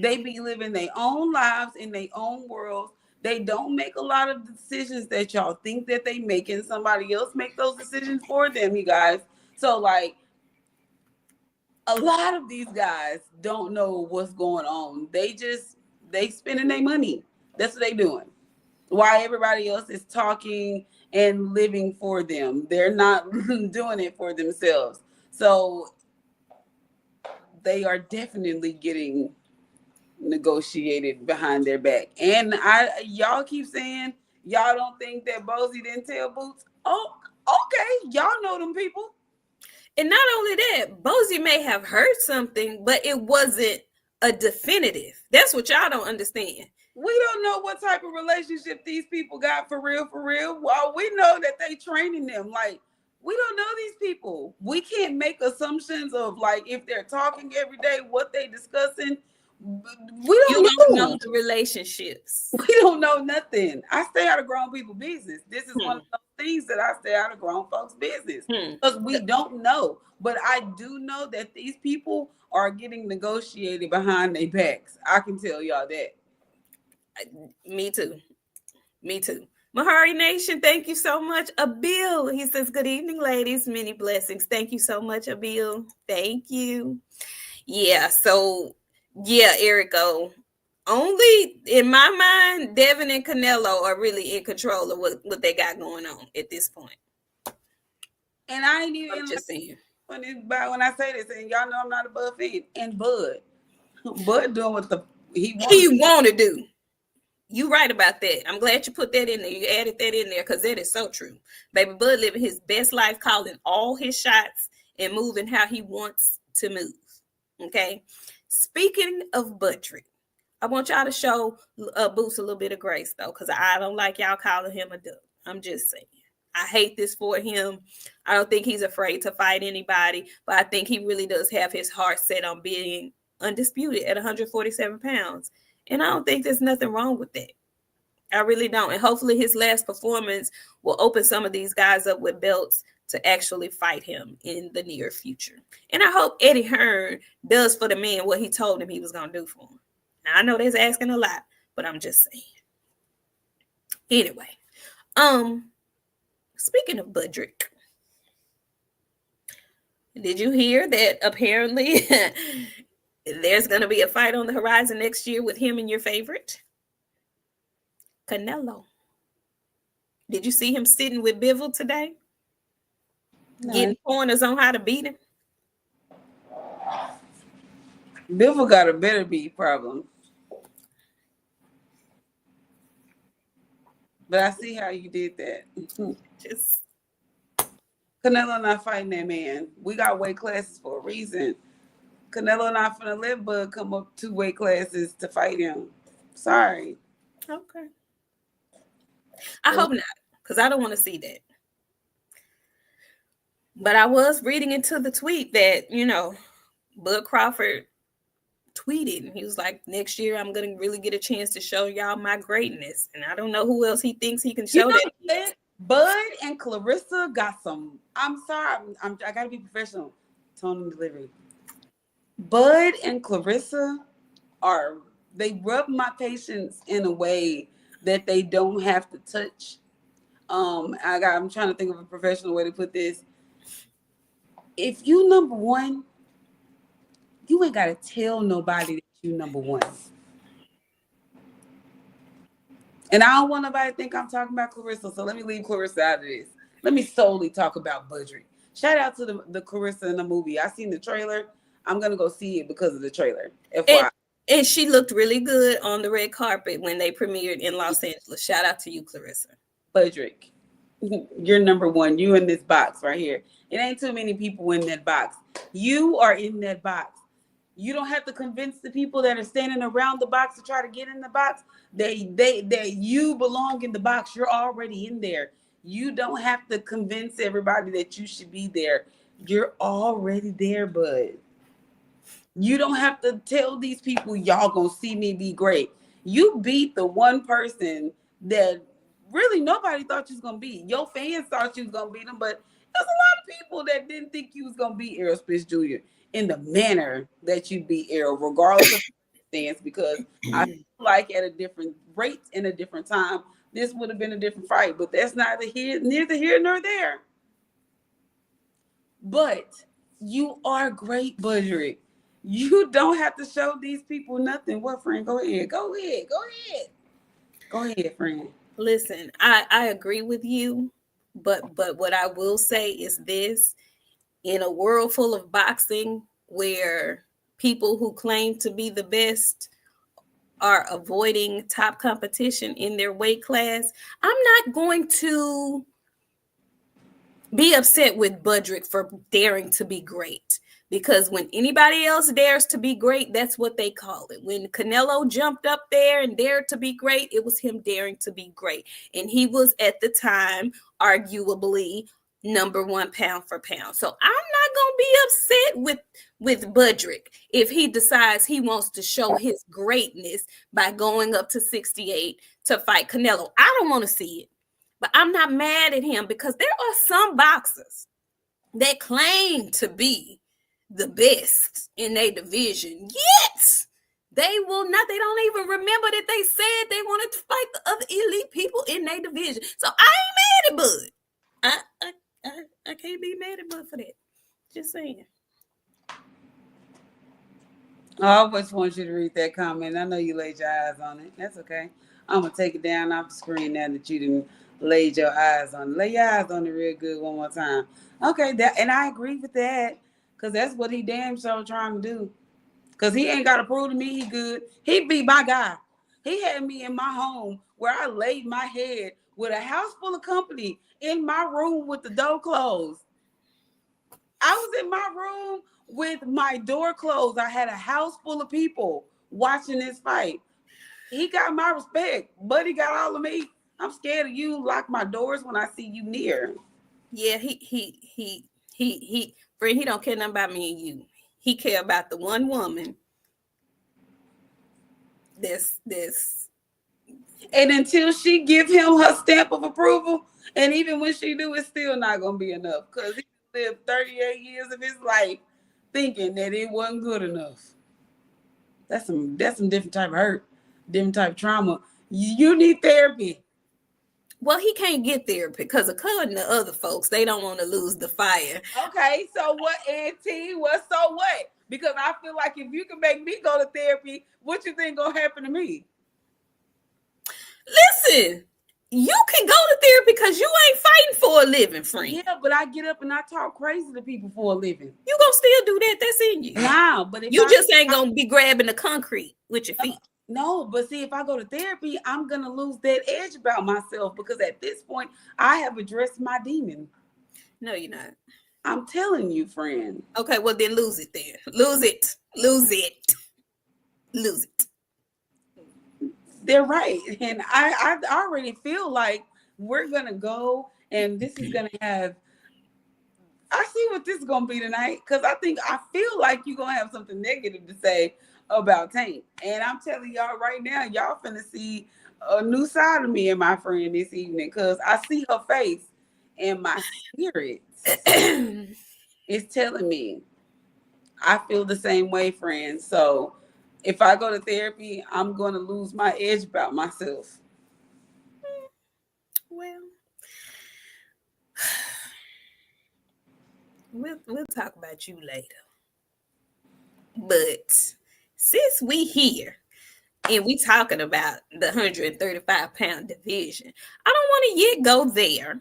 They be living their own lives in their own worlds. They don't make a lot of decisions that y'all think that they make, and somebody else make those decisions for them, you guys. So, like, a lot of these guys don't know what's going on. They spending their money. That's what they doing. Why everybody else is talking and living for them. They're not doing it for themselves. So they are definitely getting negotiated behind their back. And y'all keep saying y'all don't think that Bozy didn't tell Boots. Oh, okay. Y'all know them people. And not only that, Bozy may have heard something, but it wasn't a definitive. That's what y'all don't understand. We don't know what type of relationship these people got for real, for real. Well, we know that they training them. Like, we don't know these people. We can't make assumptions of, like, if they're talking every day, what they discussing. We don't know the relationships. We don't know nothing. I stay out of grown people's business. This is one of those things that I stay out of grown folks' business because we don't know. But I do know that these people are getting negotiated behind their backs. I can tell y'all that. Me too. Mahari Nation, thank you so much. Abil, he says, good evening, ladies. Many blessings. Thank you so much, Abil. Thank you. Yeah, so, yeah, Erico, only in my mind, Devin and Canelo are really in control of what they got going on at this point. And I ain't even just saying. When I say this, and y'all know I'm not a Bud fan, and Bud doing what he want to do. You right about that. I'm glad you put that in there. You added that in there because that is so true. Baby Bud living his best life, calling all his shots and moving how he wants to move. Okay. Speaking of Budrick, I want y'all to show Boots a little bit of grace though, because I don't like y'all calling him a duck. I'm just saying. I hate this for him. I don't think he's afraid to fight anybody, but I think he really does have his heart set on being undisputed at 147 pounds. And I don't think there's nothing wrong with that. I really don't. And hopefully his last performance will open some of these guys up with belts to actually fight him in the near future. And I hope Eddie Hearn does for the man what he told him he was going to do for him. Now, I know that's asking a lot, but I'm just saying. Anyway, speaking of Budrick, did you hear that apparently there's going to be a fight on the horizon next year with him and your favorite, Canelo? Did you see him sitting with Bivol today? No. Getting pointers on how to beat him? Bivol got a better beat problem. But I see how you did that. Just Canelo not fighting that man. We got weight classes for a reason. Canelo not finna let Bud come up 2 weight classes to fight him. Sorry. Okay. I hope not, because I don't want to see that. But I was reading into the tweet that, Bud Crawford tweeted, and he was like, next year I'm going to really get a chance to show y'all my greatness. And I don't know who else he thinks he can show that. Bud and Clarissa got some, I'm sorry, I got to be professional. Tone and delivery. Bud and Clarissa they rub my patience in a way that they don't have to touch. I'm trying to think of a professional way to put this. If you number one, you ain't got to tell nobody that you number one. And I don't want nobody to think I'm talking about Clarissa, so let me leave Clarissa out of this. Let me solely talk about Budrick. Shout out to the Clarissa in the movie. I seen the trailer. I'm gonna go see it because of the trailer. FYI. And she looked really good on the red carpet when they premiered in Los Angeles. Shout out to you, Clarissa. Budrick, you're number one. You in this box right here. It ain't too many people in that box. You are in that box. You don't have to convince the people that are standing around the box to try to get in the box. That you belong in the box. You're already in there. You don't have to convince everybody that you should be there. You're already there, bud. You don't have to tell these people y'all gonna see me be great. You beat the one person that really nobody thought you was gonna beat. Your fans thought you was gonna beat them, but there's a lot of people that didn't think you was gonna beat Errol Spence Jr. in the manner that you beat Errol, regardless of stance. Because I feel like at a different rate in a different time, this would have been a different fight. But that's neither here nor there. But you are great, Budrick. You don't have to show these people nothing. What, friend? Go ahead, friend. Listen, I agree with you, but what I will say is this: in a world full of boxing where people who claim to be the best are avoiding top competition in their weight class, I'm not going to be upset with Budrick for daring to be great. Because when anybody else dares to be great, that's what they call it. When Canelo jumped up there and dared to be great, it was him daring to be great. And he was at the time, arguably, number one pound for pound. So I'm not going to be upset with Budrick if he decides he wants to show his greatness by going up to 68 to fight Canelo. I don't want to see it. But I'm not mad at him because there are some boxers that claim to be the best in their division. Yet they will not. They don't even remember that they said they wanted to fight the other elite people in their division. So I ain't mad at Bud. I can't be mad at Bud for that. Just saying. I always want you to read that comment. I know you laid your eyes on it. That's okay. I'm gonna take it down off the screen now that you didn't laid your eyes on it. Lay your eyes on it real good one more time. Okay, and I agree with that because that's what he damn sure trying to do. Because he ain't got to prove to me he good. He be my guy. He had me in my home where I laid my head with a house full of company in my room with the door closed. I was in my room with my door closed. I had a house full of people watching this fight. He got my respect. Buddy got all of me. I'm scared of you. Lock my doors when I see you near. Yeah, he friend, he don't care nothing about me and you. He care about the one woman. This. And until she give him her stamp of approval, and even when she do, it's still not gonna be enough. Because he lived 38 years of his life thinking that it wasn't good enough. That's some different type of hurt, different type of trauma. You need therapy. Well, he can't get there because according to other folks, they don't want to lose the fire. Okay, so what, Auntie? So what? Because I feel like if you can make me go to therapy, what you think gonna happen to me? Listen, you can go to therapy because you ain't fighting for a living, friend. Yeah, but I get up and I talk crazy to people for a living. You gonna still do that? That's in you. Nah, but if you just ain't gonna be grabbing the concrete with your feet. No, but see, if I go to therapy, I'm going to lose that edge about myself because at this point, I have addressed my demon. No, you're not. I'm telling you, friend. Okay, well, then lose it then. Lose it. They're right. And I already feel like we're going to go and this is going to have, I see what this is going to be tonight because I feel like you're going to have something negative to say about Tank. And I'm telling y'all right now, y'all finna see a new side of me and my friend this evening because I see her face and my spirit is telling me I feel the same way, friend. So if I go to therapy, I'm going to lose my edge about myself. Well, we'll talk about you later. But since we here And we talking about the 135-pound division. I don't want to yet go there.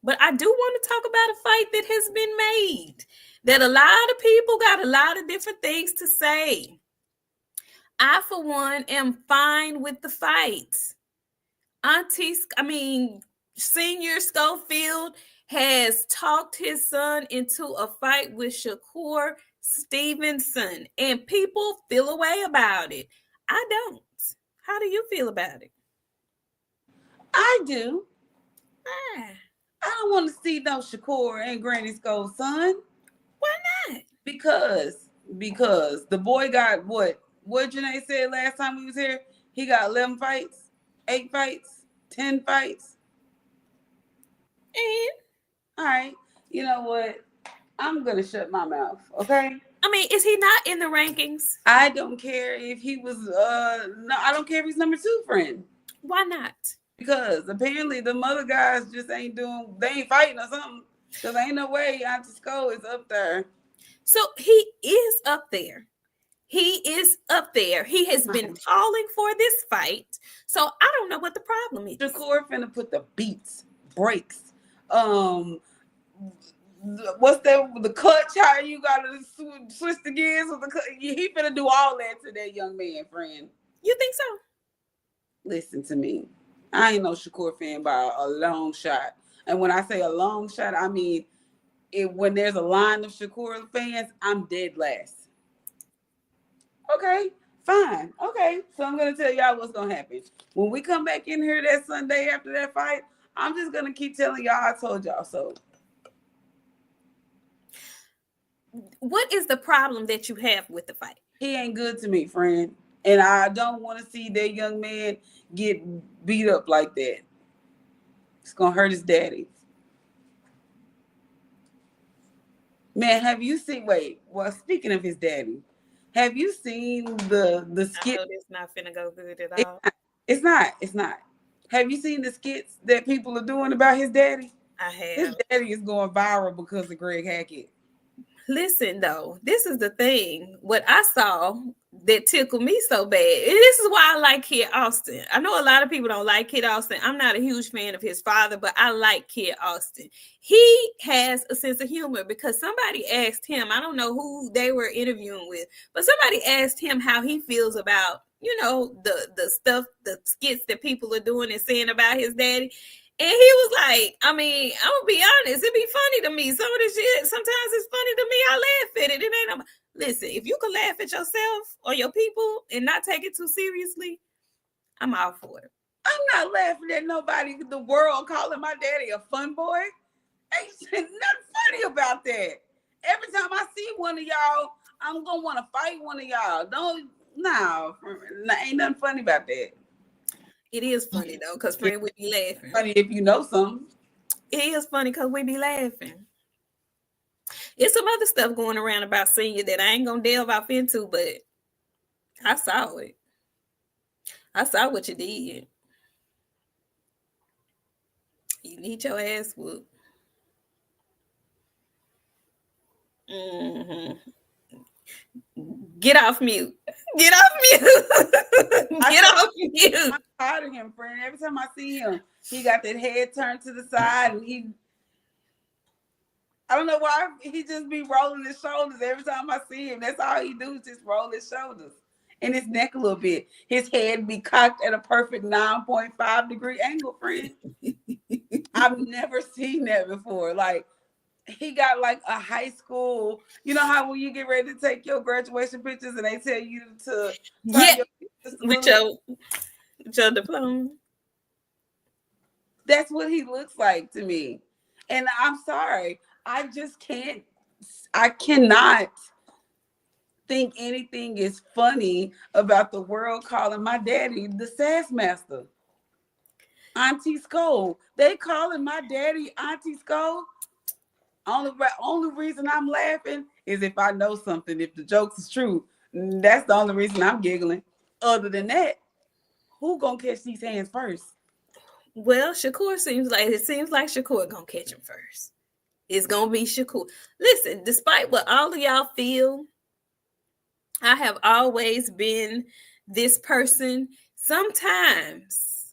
But I do want to talk about a fight that has been made, that a lot of people got a lot of different things to say. I, for one, am fine with the fight. Senior Schofield has talked his son into a fight with Shakur Stevenson, and people feel a way about it. I don't. How do you feel about it? I do. Ah, I don't want to see no Shakur and Granny Scho's son. why not? Because the boy got what Janae said last time we was here. He got 11 fights, 8 fights, 10 fights. And all right, you know what? I'm gonna shut my mouth. Okay. I mean, is he not in the rankings? I don't care if he was. No, I don't care if he's number 2 friend. Why not? Because apparently the other guys just ain't doing. They ain't fighting or something. Because ain't no way Auntie Sko is up there. So he is up there. He is up there. He has been calling for this fight. So I don't know what the problem is. Shakur finna put the beats, breaks. What's that? The clutch? How you gotta switch the gears with the clutch? He finna do all that to that young man, friend. You think so? Listen to me. I ain't no Shakur fan by a long shot. And when I say a long shot, I mean when there's a line of Shakur fans, I'm dead last. Okay, fine. Okay, so I'm gonna tell y'all what's gonna happen. When we come back in here that Sunday after that fight, I'm just gonna keep telling y'all I told y'all so. What is the problem that you have with the fight? He ain't good to me, friend. And I don't want to see that young man get beat up like that. It's gonna hurt his daddy. Man, have you seen? Well, speaking of his daddy, have you seen the skit? I know it's not finna go good at all. It's not. Have you seen the skits that people are doing about his daddy? I have. His daddy is going viral because of Greg Hackett. Listen, though, this is the thing. What I saw that tickled me so bad. And this is why I like Kid Austin. I know a lot of people don't like Kid Austin. I'm not a huge fan of his father, but I like Kid Austin. He has a sense of humor because somebody asked him, I don't know who they were interviewing with, but somebody asked him how he feels about, the stuff, the skits that people are doing and saying about his daddy. And he was like, I'm gonna be honest, it'd be funny to me. Some of this shit, sometimes it's funny to me. I laugh at it. It ain't listen, if you can laugh at yourself or your people and not take it too seriously, I'm all for it. I'm not laughing at nobody, the world calling my daddy a fun boy. Ain't nothing funny about that. Every time I see one of y'all, I'm gonna want to fight one of y'all. Ain't nothing funny about that. It is funny though, because friend, we be laughing. Funny if you know something. It is funny because we be laughing. It's some other stuff going around about Senior that I ain't gonna delve off into, but I saw it. I saw what you did. You need your ass whooped. Mm-hmm. Get off mute. Get off mute. Get off mute. I'm tired of him, friend. Every time I see him, he got that head turned to the side, and I don't know why he just be rolling his shoulders every time I see him. That's all he do is just roll his shoulders and his neck a little bit. His head be cocked at a perfect 9.5 degree angle, friend. I've never seen that before. Like, he got like a high school, you know how when you get ready to take your graduation pictures and they tell you to turn your pictures with your diploma. That's what he looks like to me. And I'm sorry, I cannot think anything is funny about the world calling my daddy the sass master. Auntie Sko. They calling my daddy Auntie Sko. Only reason I'm laughing is if I know something. If the jokes is true, that's the only reason I'm giggling. Other than that, who gonna catch these hands first? Well, Shakur seems like Shakur gonna catch him first. It's gonna be Shakur. Listen, despite what all of y'all feel, I have always been this person. Sometimes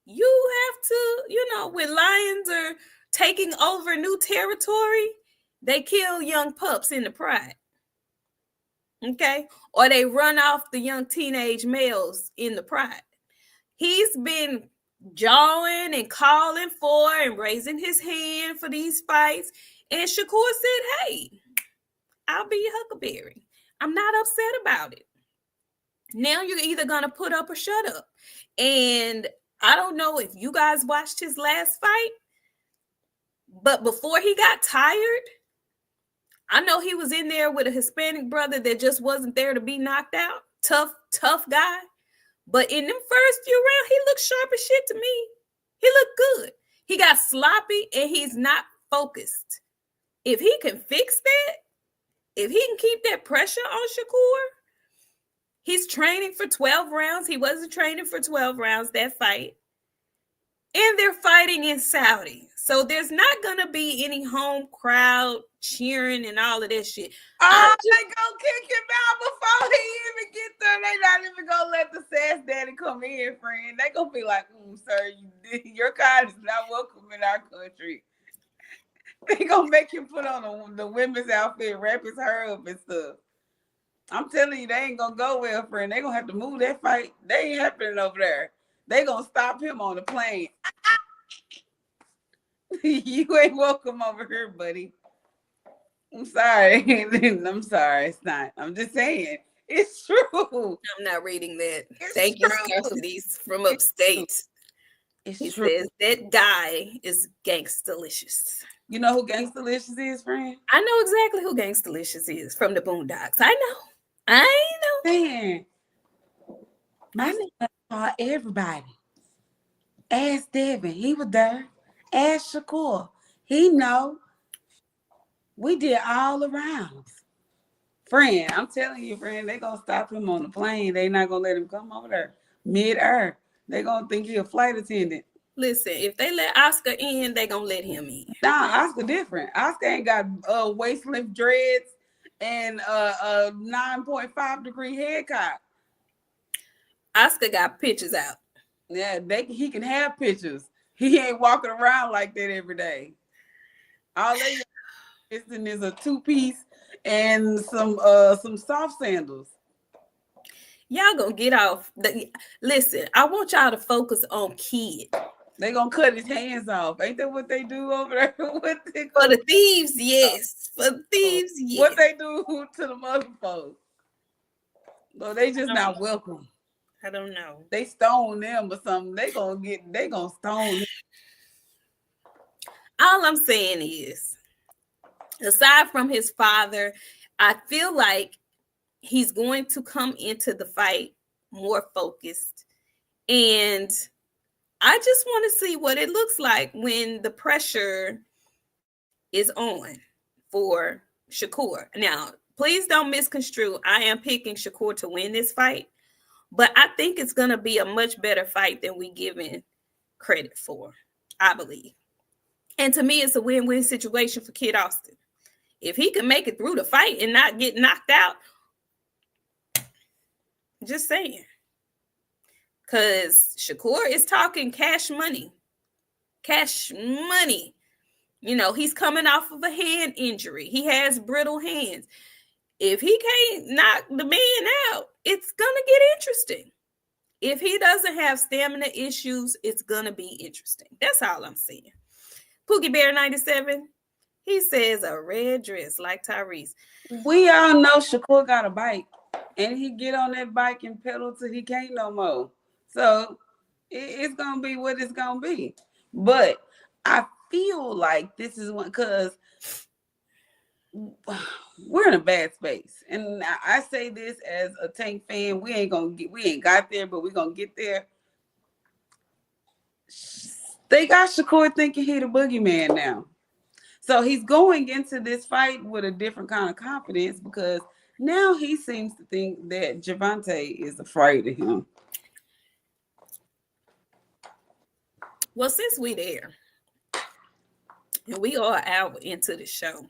you have to, when lions are taking over new territory, they kill young pups in the pride. Okay? Or they run off the young teenage males in the pride. He's been jawing and calling for and raising his hand for these fights. And Shakur said, hey, I'll be your Huckleberry. I'm not upset about it. Now you're either going to put up or shut up. And I don't know if you guys watched his last fight, but before he got tired, I know he was in there with a Hispanic brother that just wasn't there to be knocked out. Tough guy. But in them first few rounds, he looked sharp as shit to me. He looked good. He got sloppy and he's not focused. If he can fix that, if he can keep that pressure on Shakur, he's training for 12 rounds. He wasn't training for 12 rounds, that fight. And they're fighting in Saudi. So there's not going to be any home crowd cheering and all of that shit. Oh, they gonna kick him out before he even get there. They not even gonna let the sass daddy come in, friend. They gonna be like, sir, your kind is not welcome in our country. They gonna make him put on the women's outfit, wrap his hair up and stuff. I'm telling you, they ain't gonna go well, friend. They gonna have to move that fight. They ain't happening over there. They gonna stop him on the plane. You ain't welcome over here, buddy. I'm sorry. I'm sorry. It's not. I'm just saying. It's true. I'm not reading that. It's Thank true. you, Scalise from upstate. He says that guy is gangstalicious. You know who Gangstalicious is, friend? I know exactly who Gangstalicious is from the Boondocks. I know. Man, my nigga saw everybody. Ask Devin. He was there. Ask Shakur. He know. We did all the rounds. Friend, I'm telling you, friend, they gonna stop him on the plane. They not gonna let him come over there mid-air. They gonna think he a flight attendant. Listen, if they let Oscar in, they gonna let him in. Nah, Oscar different. Oscar ain't got waist length dreads and a 9.5 degree head cop. Oscar got pictures out. Yeah, he can have pictures. He ain't walking around like that every day. All they missing is a 2-piece and some soft sandals. Y'all gonna get off. Listen, I want y'all to focus on Kid. They gonna cut his hands off. Ain't that what they do over there? For the thieves, yes. For the thieves, yes. What they do to the mother folks? So they just not welcome. I don't know. They stone them or something. They gonna stone them. All I'm saying is, aside from his father, I feel like he's going to come into the fight more focused. And I just want to see what it looks like when the pressure is on for Shakur. Now, please don't misconstrue. I am picking Shakur to win this fight, but I think it's going to be a much better fight than we given credit for, I believe. And to me, it's a win-win situation for Kid Austin. If he can make it through the fight and not get knocked out, just saying. Because Shakur is talking cash money. Cash money. You know, he's coming off of a hand injury. He has brittle hands. If he can't knock the man out, it's going to get interesting. If he doesn't have stamina issues, it's going to be interesting. That's all I'm saying. Pookie Bear 97, he says a red dress like Tyrese. We all know Shakur got a bike, and he get on that bike and pedal till he can't no more. So it's going to be what it's going to be. But I feel like this is one, because we're in a bad space. And I say this as a Tank fan. We ain't got there, but we're going to get there. They got Shakur thinking he the boogeyman now. So he's going into this fight with a different kind of confidence, because now he seems to think that Gervonta is afraid of him. Well, since we there, and we are out into the show,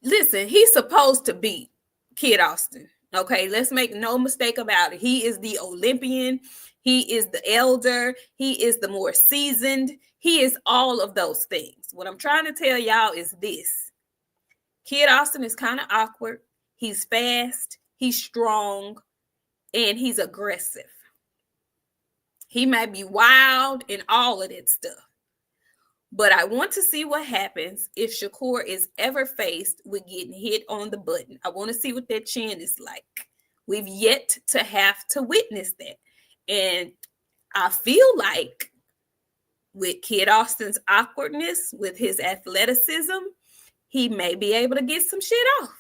listen, he's supposed to beat Kid Austin. Okay, let's make no mistake about it. He is the Olympian. He is the elder. He is the more seasoned. He is all of those things. What I'm trying to tell y'all is this. Kid Austin is kind of awkward. He's fast. He's strong. And he's aggressive. He might be wild and all of that stuff. But I want to see what happens if Shakur is ever faced with getting hit on the button. I want to see what that chin is like. We've yet to have to witness that. And I feel like with Kid Austin's awkwardness, with his athleticism, he may be able to get some shit off.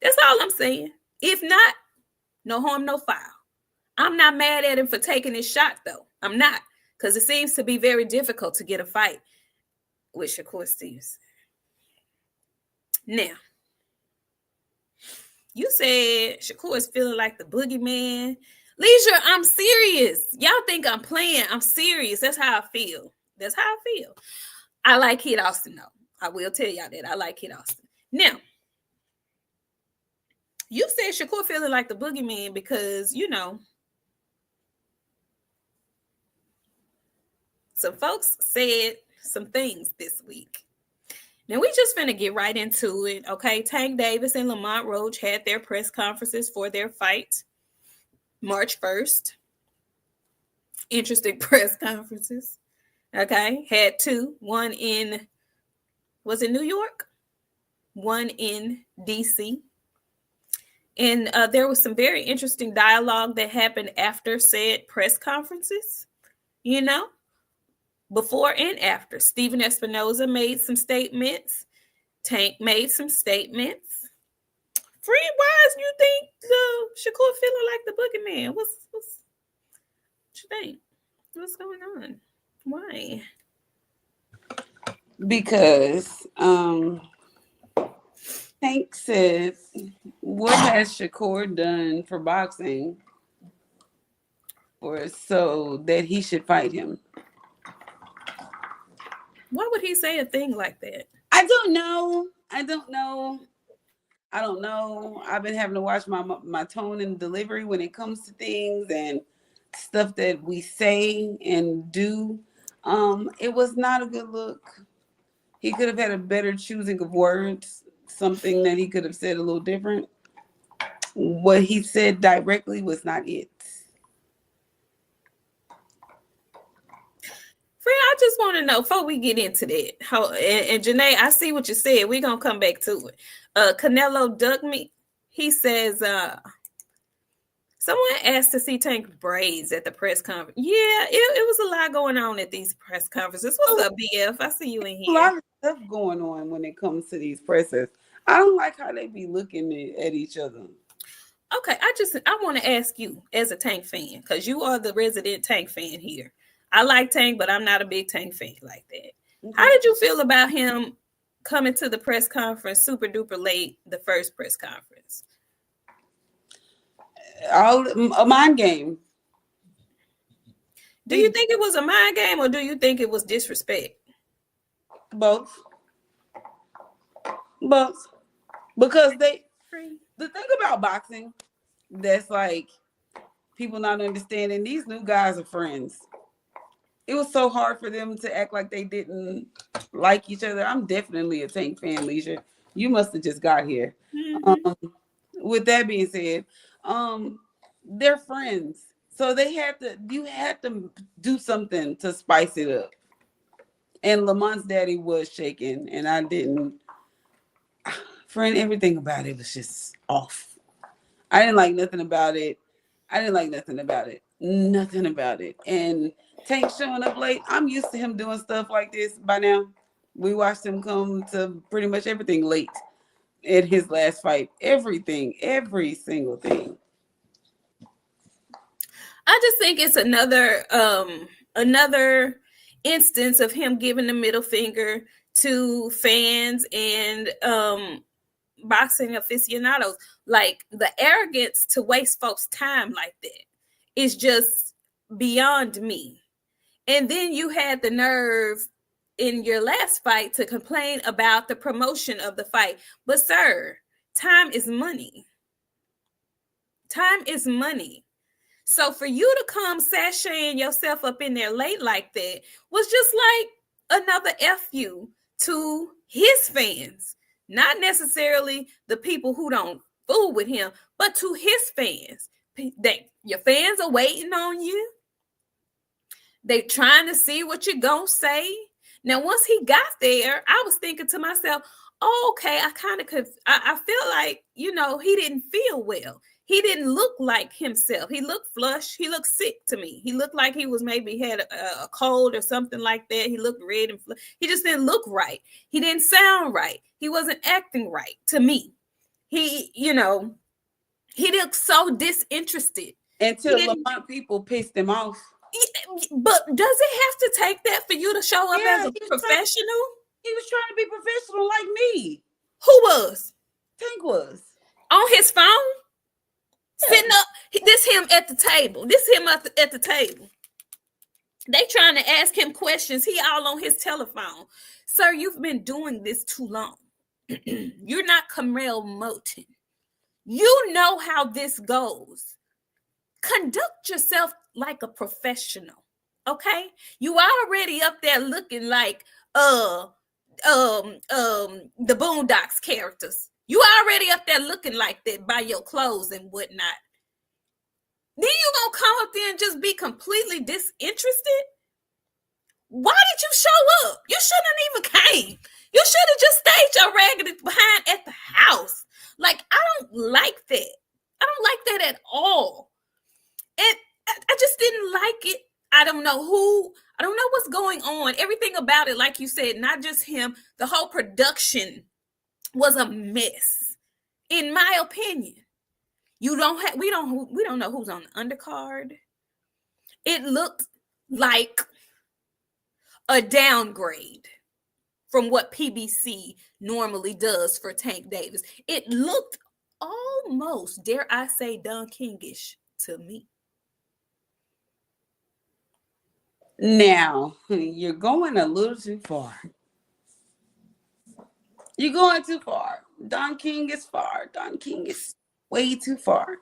That's all I'm saying. If not, no harm, no foul. I'm not mad at him for taking his shot, though. I'm not. Because it seems to be very difficult to get a fight with Shakur Stevenson. Now, you said Shakur is feeling like the boogeyman. Leisure, I'm serious. Y'all think I'm playing. I'm serious. That's how I feel. That's how I feel. I like Kid Austin, though. I will tell y'all that. I like Kid Austin. Now, you said Shakur feeling like the boogeyman because, you know, some folks said some things this week. Now, we just finna get right into it, okay? Tank Davis and Lamont Roach had their press conferences for their fight March 1st. Interesting press conferences, okay? Had two. One in, was it New York? One in D.C. And there was some very interesting dialogue that happened after said press conferences, you know? Before and after. Stephen Espinoza made some statements. Tank made some statements. Friend, why do you think Shakur feeling like the boogeyman? What you think? What's going on? Why? Because Tank said, what has Shakur done for boxing for so that he should fight him? Why would he say a thing like that? I don't know. I've been having to watch my tone and delivery when it comes to things and stuff that we say and do. It was not a good look. He could have had a better choosing of words, something that he could have said a little different. What he said directly was not it. I just want to know before we get into that. How and Janae, I see what you said. We're gonna come back to it. Canelo dug me. He says, someone asked to see Tank braids at the press conference. Yeah, it was a lot going on at these press conferences. What's up, BF? I see you in here. A lot of stuff going on when it comes to these presses. I don't like how they be looking at each other. Okay, I want to ask you as a Tank fan, because you are the resident Tank fan here. I like Tank, but I'm not a big Tank fan like that. Mm-hmm. How did you feel about him coming to the press conference super duper late, the first press conference? A mind game. Do you think it was a mind game or do you think it was disrespect? Both. Because the thing about boxing that's like people not understanding, these new guys are friends. It was so hard for them to act like they didn't like each other. I'm definitely a Tank fan, Leisure. You must have just got here. Mm-hmm. With that being said, they're friends. So you had to do something to spice it up. And Lamont's daddy was shaking, and I didn't. Friend, everything about it was just off. I didn't like nothing about it. Nothing about it. And Tank showing up late. I'm used to him doing stuff like this by now. We watched him come to pretty much everything late at his last fight. Everything, every single thing. I just think it's another instance of him giving the middle finger to fans and boxing aficionados. Like the arrogance to waste folks' time like that is just beyond me. And then you had the nerve in your last fight to complain about the promotion of the fight. But sir, time is money. Time is money. So for you to come sashaying yourself up in there late like that was just like another F you to his fans. Not necessarily the people who don't fool with him, but to his fans. Your fans are waiting on you. They trying to see what you're going to say. Now, once he got there, I was thinking to myself, oh, okay, I feel like, he didn't feel well. He didn't look like himself. He looked flushed. He looked sick to me. He looked like he was maybe had a cold or something like that. He looked red and he just didn't look right. He didn't sound right. He wasn't acting right to me. He looked so disinterested. Until Lamont people pissed him off. But does it have to take that for you to show up as a professional? He was trying to be professional like me. Who was? Tank was. On his phone? Yeah. Sitting up. This him at the table. This him at the table. They trying to ask him questions. He all on his telephone. Sir, you've been doing this too long. You're not Kamel Moten. You know how this goes. Conduct yourself like a professional, okay? You already up there looking like the Boondocks characters. You already up there looking like that by your clothes and whatnot. Then you gonna come up there and just be completely disinterested? Why did you show up? You shouldn't even came. You should have just stayed your raggedy behind at the house. Like, I don't like that. I don't like that at all. And I just didn't like it. I don't know what's going on. Everything about it, like you said, not just him, the whole production was a mess, in my opinion. We don't know who's on the undercard. It looked like a downgrade from what PBC normally does for Tank Davis. It looked almost, dare I say, Don Kingish to me. Now, you're going a little too far. You're going too far. Don King is far. Don King is way too far.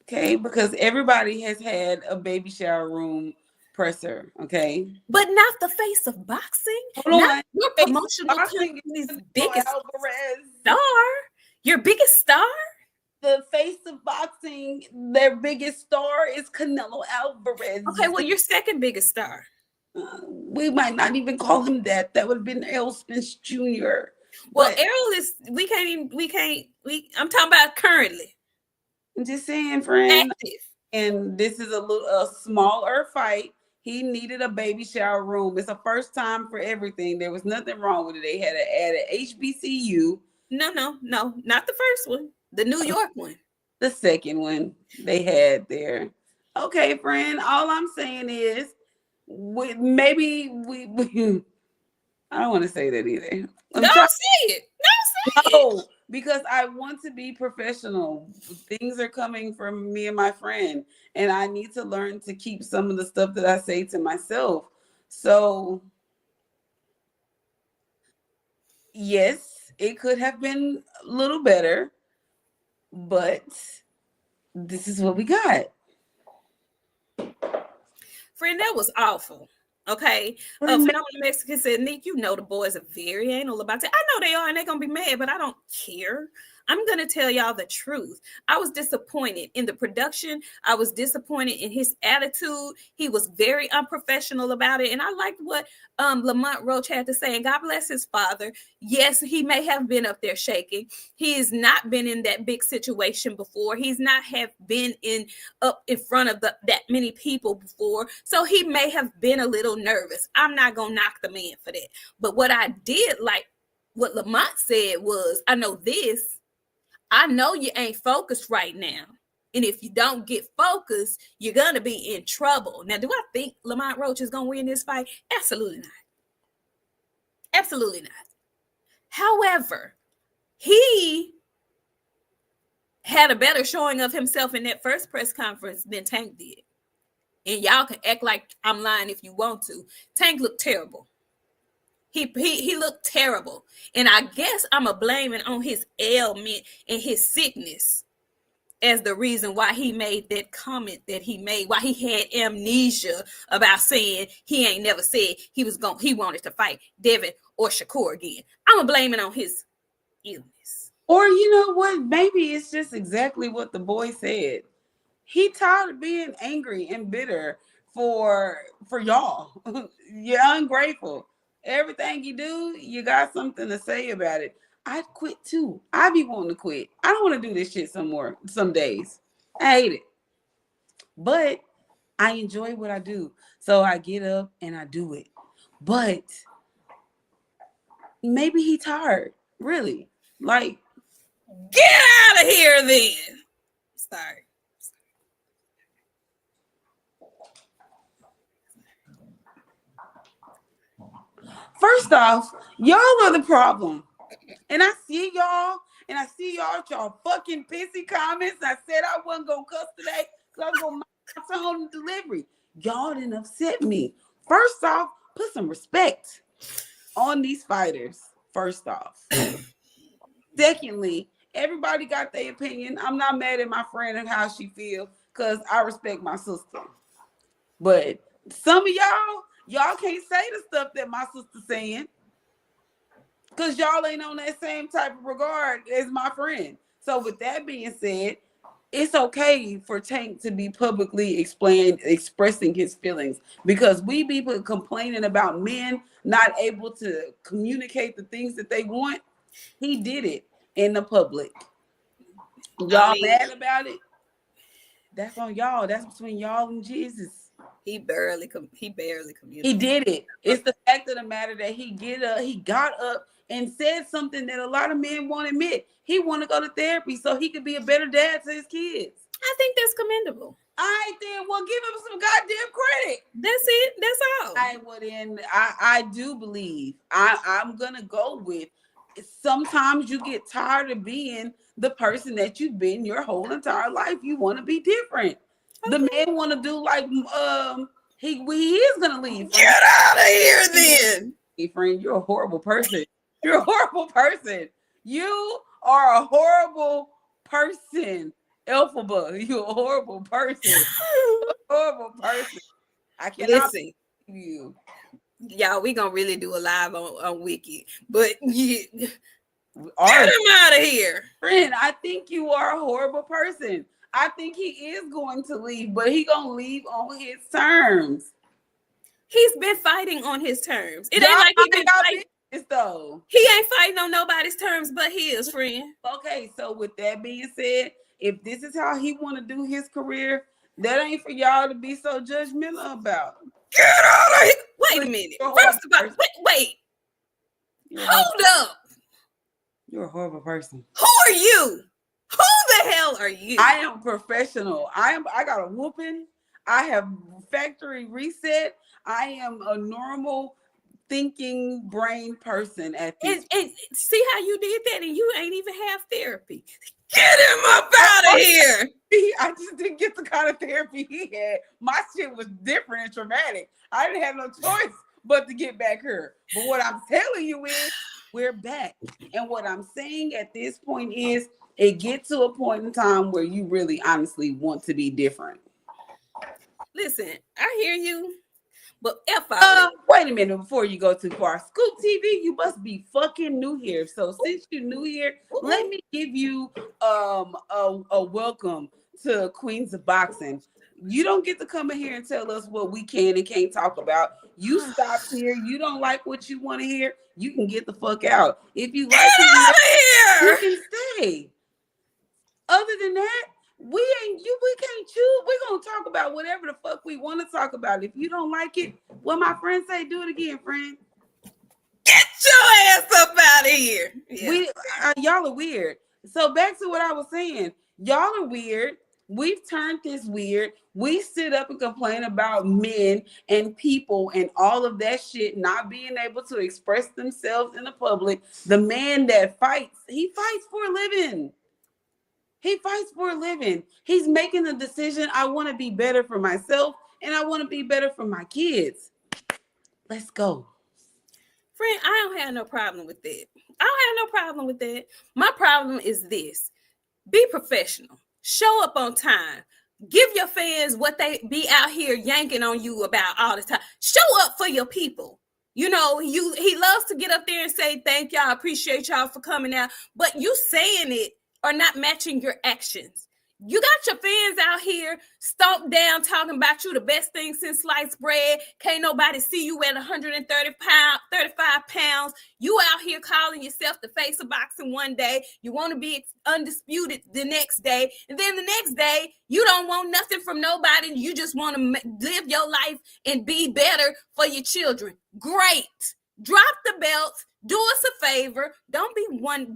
Okay, because everybody has had a baby shower room presser, okay? But not the face of boxing. Hold not on. Your promotional company's biggest Alvarez. star. Your biggest star? The face of boxing, their biggest star is Canelo Alvarez. Okay, well, your second biggest star. We might not even call him that. That would have been Errol Spence Jr. Well, Errol is, I'm talking about currently. I'm just saying, friend. Active. And this is a smaller fight. He needed a baby shower room. It's a first time for everything. There was nothing wrong with it. They had to add an HBCU. No, not the first one. The New York one. The second one they had there. Okay, friend. All I'm saying is, maybe we I don't want to say that either. Don't say it. No, because I want to be professional. Things are coming from me and my friend, and I need to learn to keep some of the stuff that I say to myself. So, yes, it could have been a little better, but this is what we got. Friend, that was awful. Okay. Phenomenal Mexican said, Nik, you know the boys are very anal about it. I know they are, and they're going to be mad, but I don't care. I'm going to tell y'all the truth. I was disappointed in the production. I was disappointed in his attitude. He was very unprofessional about it. And I liked what Lamont Roach had to say. And God bless his father. Yes, he may have been up there shaking. He has not been in that big situation before. He's not have been up in front of that many people before. So he may have been a little nervous. I'm not going to knock the man for that. But what I did like, what Lamont said was, I know you ain't focused right now. And if you don't get focused, you're going to be in trouble. Now, do I think Lamont Roach is going to win this fight? Absolutely not. Absolutely not. However, he had a better showing of himself in that first press conference than Tank did. And y'all can act like I'm lying if you want to. Tank looked terrible. He looked terrible. And I guess I'm a blaming on his ailment and his sickness as the reason why he made that comment that he made, why he had amnesia about saying he ain't never said he wanted to fight Devin or Shakur again. I'm gonna blame it on his illness. Or you know what? Maybe it's just exactly what the boy said. He tired of being angry and bitter for y'all. You're ungrateful. Everything you do, you got something to say about it. I'd quit too. I be wanting to quit. I don't want to do this shit some days. I hate it. But I enjoy what I do. So I get up and I do it. But maybe he tired. Really. Like, get out of here then. Sorry. First off, y'all are the problem. And I see y'all with y'all fucking pissy comments. I said I wasn't going to cuss today because I was going to mind my tone delivery. Y'all didn't upset me. First off, put some respect on these fighters. First off. Secondly, everybody got their opinion. I'm not mad at my friend and how she feels because I respect my sister. But some of y'all can't say the stuff that my sister's saying because y'all ain't on that same type of regard as my friend. So with that being said, it's okay for Tank to be publicly expressing his feelings because we be complaining about men not able to communicate the things that they want. He did it in the public. Y'all mad about it? That's on y'all. That's between y'all and Jesus. He barely communicated. He did it. It's the fact of the matter that he got up and said something that a lot of men won't admit. He want to go to therapy so he could be a better dad to his kids. I think that's commendable. I think, well, give him some goddamn credit. That's it. That's all. I do believe I'm gonna go with. Sometimes you get tired of being the person that you've been your whole entire life. You want to be different. Okay. The man want to do like he is gonna leave. Get out of here then. Hey, friend, you're a horrible person. You're a horrible person. You are a horrible person. Elphaba, you're a horrible person. A horrible person. I cannot listen you. Y'all, we gonna really do a live on Wiki, but get him out of here. Friend, I think you are a horrible person. I think he is going to leave, but he gonna leave on his terms. He's been fighting on his terms. It ain't like he been fighting though. He ain't fighting on nobody's terms but his, friend. Okay, so with that being said, if this is how he want to do his career, that ain't for y'all to be so judgmental about. Get out of here. Wait a minute. First of all, wait. Hold up. You're a horrible person. Who are you? Who the hell are you? I am professional. I got a whooping. I have factory reset. I am a normal thinking brain person at this. And see how you did that, and you ain't even have therapy. Get him up out of here. I just didn't get the kind of therapy he had. My shit was different and traumatic. I didn't have no choice but to get back here. But what I'm telling you is we're back. And what I'm saying at this point is it gets to a point in time where you really honestly want to be different. Listen, I hear you. But wait a minute before you go too far. Scoop TV, you must be fucking new here. So since you're new here, let me give you a welcome to Queens of Boxing. You don't get to come in here and tell us what we can and can't talk about. You stop here. You don't like what you want to hear. You can get the fuck out. If you like it, you can stay. Other than that, we can't choose. We're gonna talk about whatever the fuck we want to talk about. If you don't like it, what my friends say, do it again, friend. Get your ass up out of here. Yeah. Y'all are weird. So back to what I was saying. Y'all are weird. We've turned this weird. We sit up and complain about men and people and all of that shit not being able to express themselves in the public. The man that fights, he fights for a living. He fights for a living. He's making the decision. I want to be better for myself and I want to be better for my kids. Let's go. Friend, I don't have no problem with that. I don't have no problem with that. My problem is this. Be professional. Show up on time. Give your fans what they be out here yanking on you about all the time. Show up for your people. You know, he loves to get up there and say, thank y'all, appreciate y'all for coming out. But you saying it are not matching your actions. You got your fans out here stomped down talking about you the best thing since sliced bread. Can't nobody see you at 35 pounds. You out here calling yourself the face of boxing one day. You want to be undisputed the next day. And then the next day, you don't want nothing from nobody. You just want to live your life and be better for your children. Great. Drop the belts. Do us a favor. Don't be one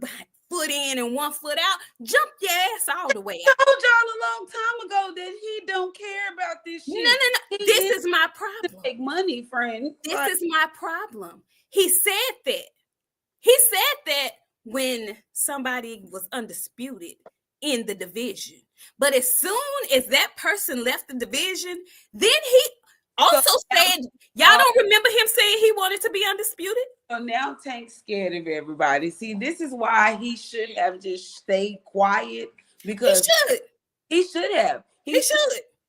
foot in and 1 foot out. Jump your ass all the way out. I told y'all a long time ago that he don't care about this shit. No. This is my problem. Make money, friend. This is my problem. He said that. He said that when somebody was undisputed in the division. But as soon as that person left the division, then he also said, y'all don't remember him saying he wanted to be undisputed? So now Tank's scared of everybody. See, this is why he should have just stayed quiet, because he should have. He should.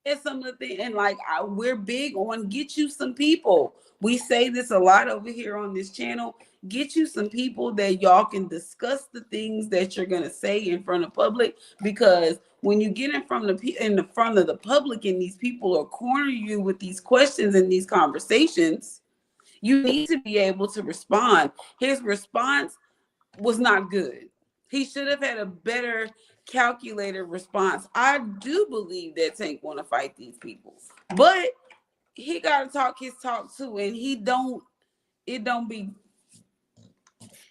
And some of the things, and like we're big on get you some people. We say this a lot over here on this channel. Get you some people that y'all can discuss the things that you're gonna say in front of public, because when you get in front of the public and these people are cornering you with these questions and these conversations, you need to be able to respond. His response was not good. He should have had a better calculated response. I do believe that Tank want to fight these people, but he got to talk his talk too, and he know how to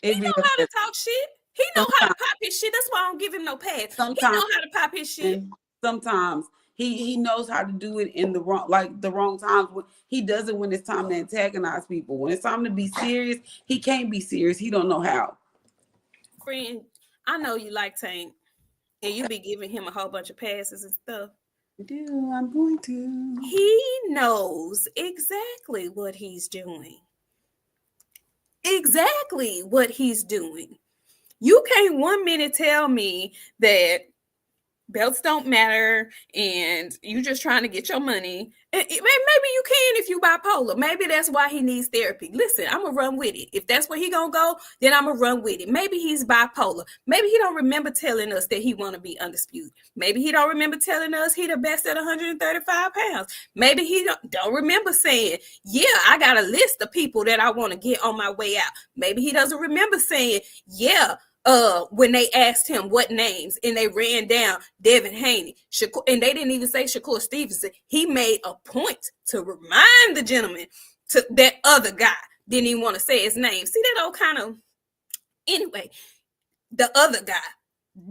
talk shit. He know how to pop his shit. That's why I don't give him no pass. He know how to pop his shit. Sometimes he knows how to do it in the wrong times. When he does it when it's time to antagonize people. When it's time to be serious, he can't be serious. He don't know how. Friend, I know you like Tank, and you be giving him a whole bunch of passes and stuff. I do. I'm going to. He knows exactly what he's doing. Exactly what he's doing. You can't 1 minute tell me that belts don't matter and you just trying to get your money. Maybe you can if you bipolar. Maybe that's why he needs therapy. Listen, I'm gonna run with it. If that's where he gonna go, then I'm gonna run with it. Maybe he's bipolar. Maybe he don't remember telling us that he want to be undisputed. Maybe he don't remember telling us he the best at 135 pounds. Maybe he don't remember saying, yeah, I got a list of people that I want to get on my way out. Maybe he doesn't remember saying, yeah, when they asked him what names and they ran down Devin Haney, and they didn't even say Shakur Stevenson. He made a point to remind the gentleman to that other guy didn't even want to say his name. See that old kind of, anyway, the other guy,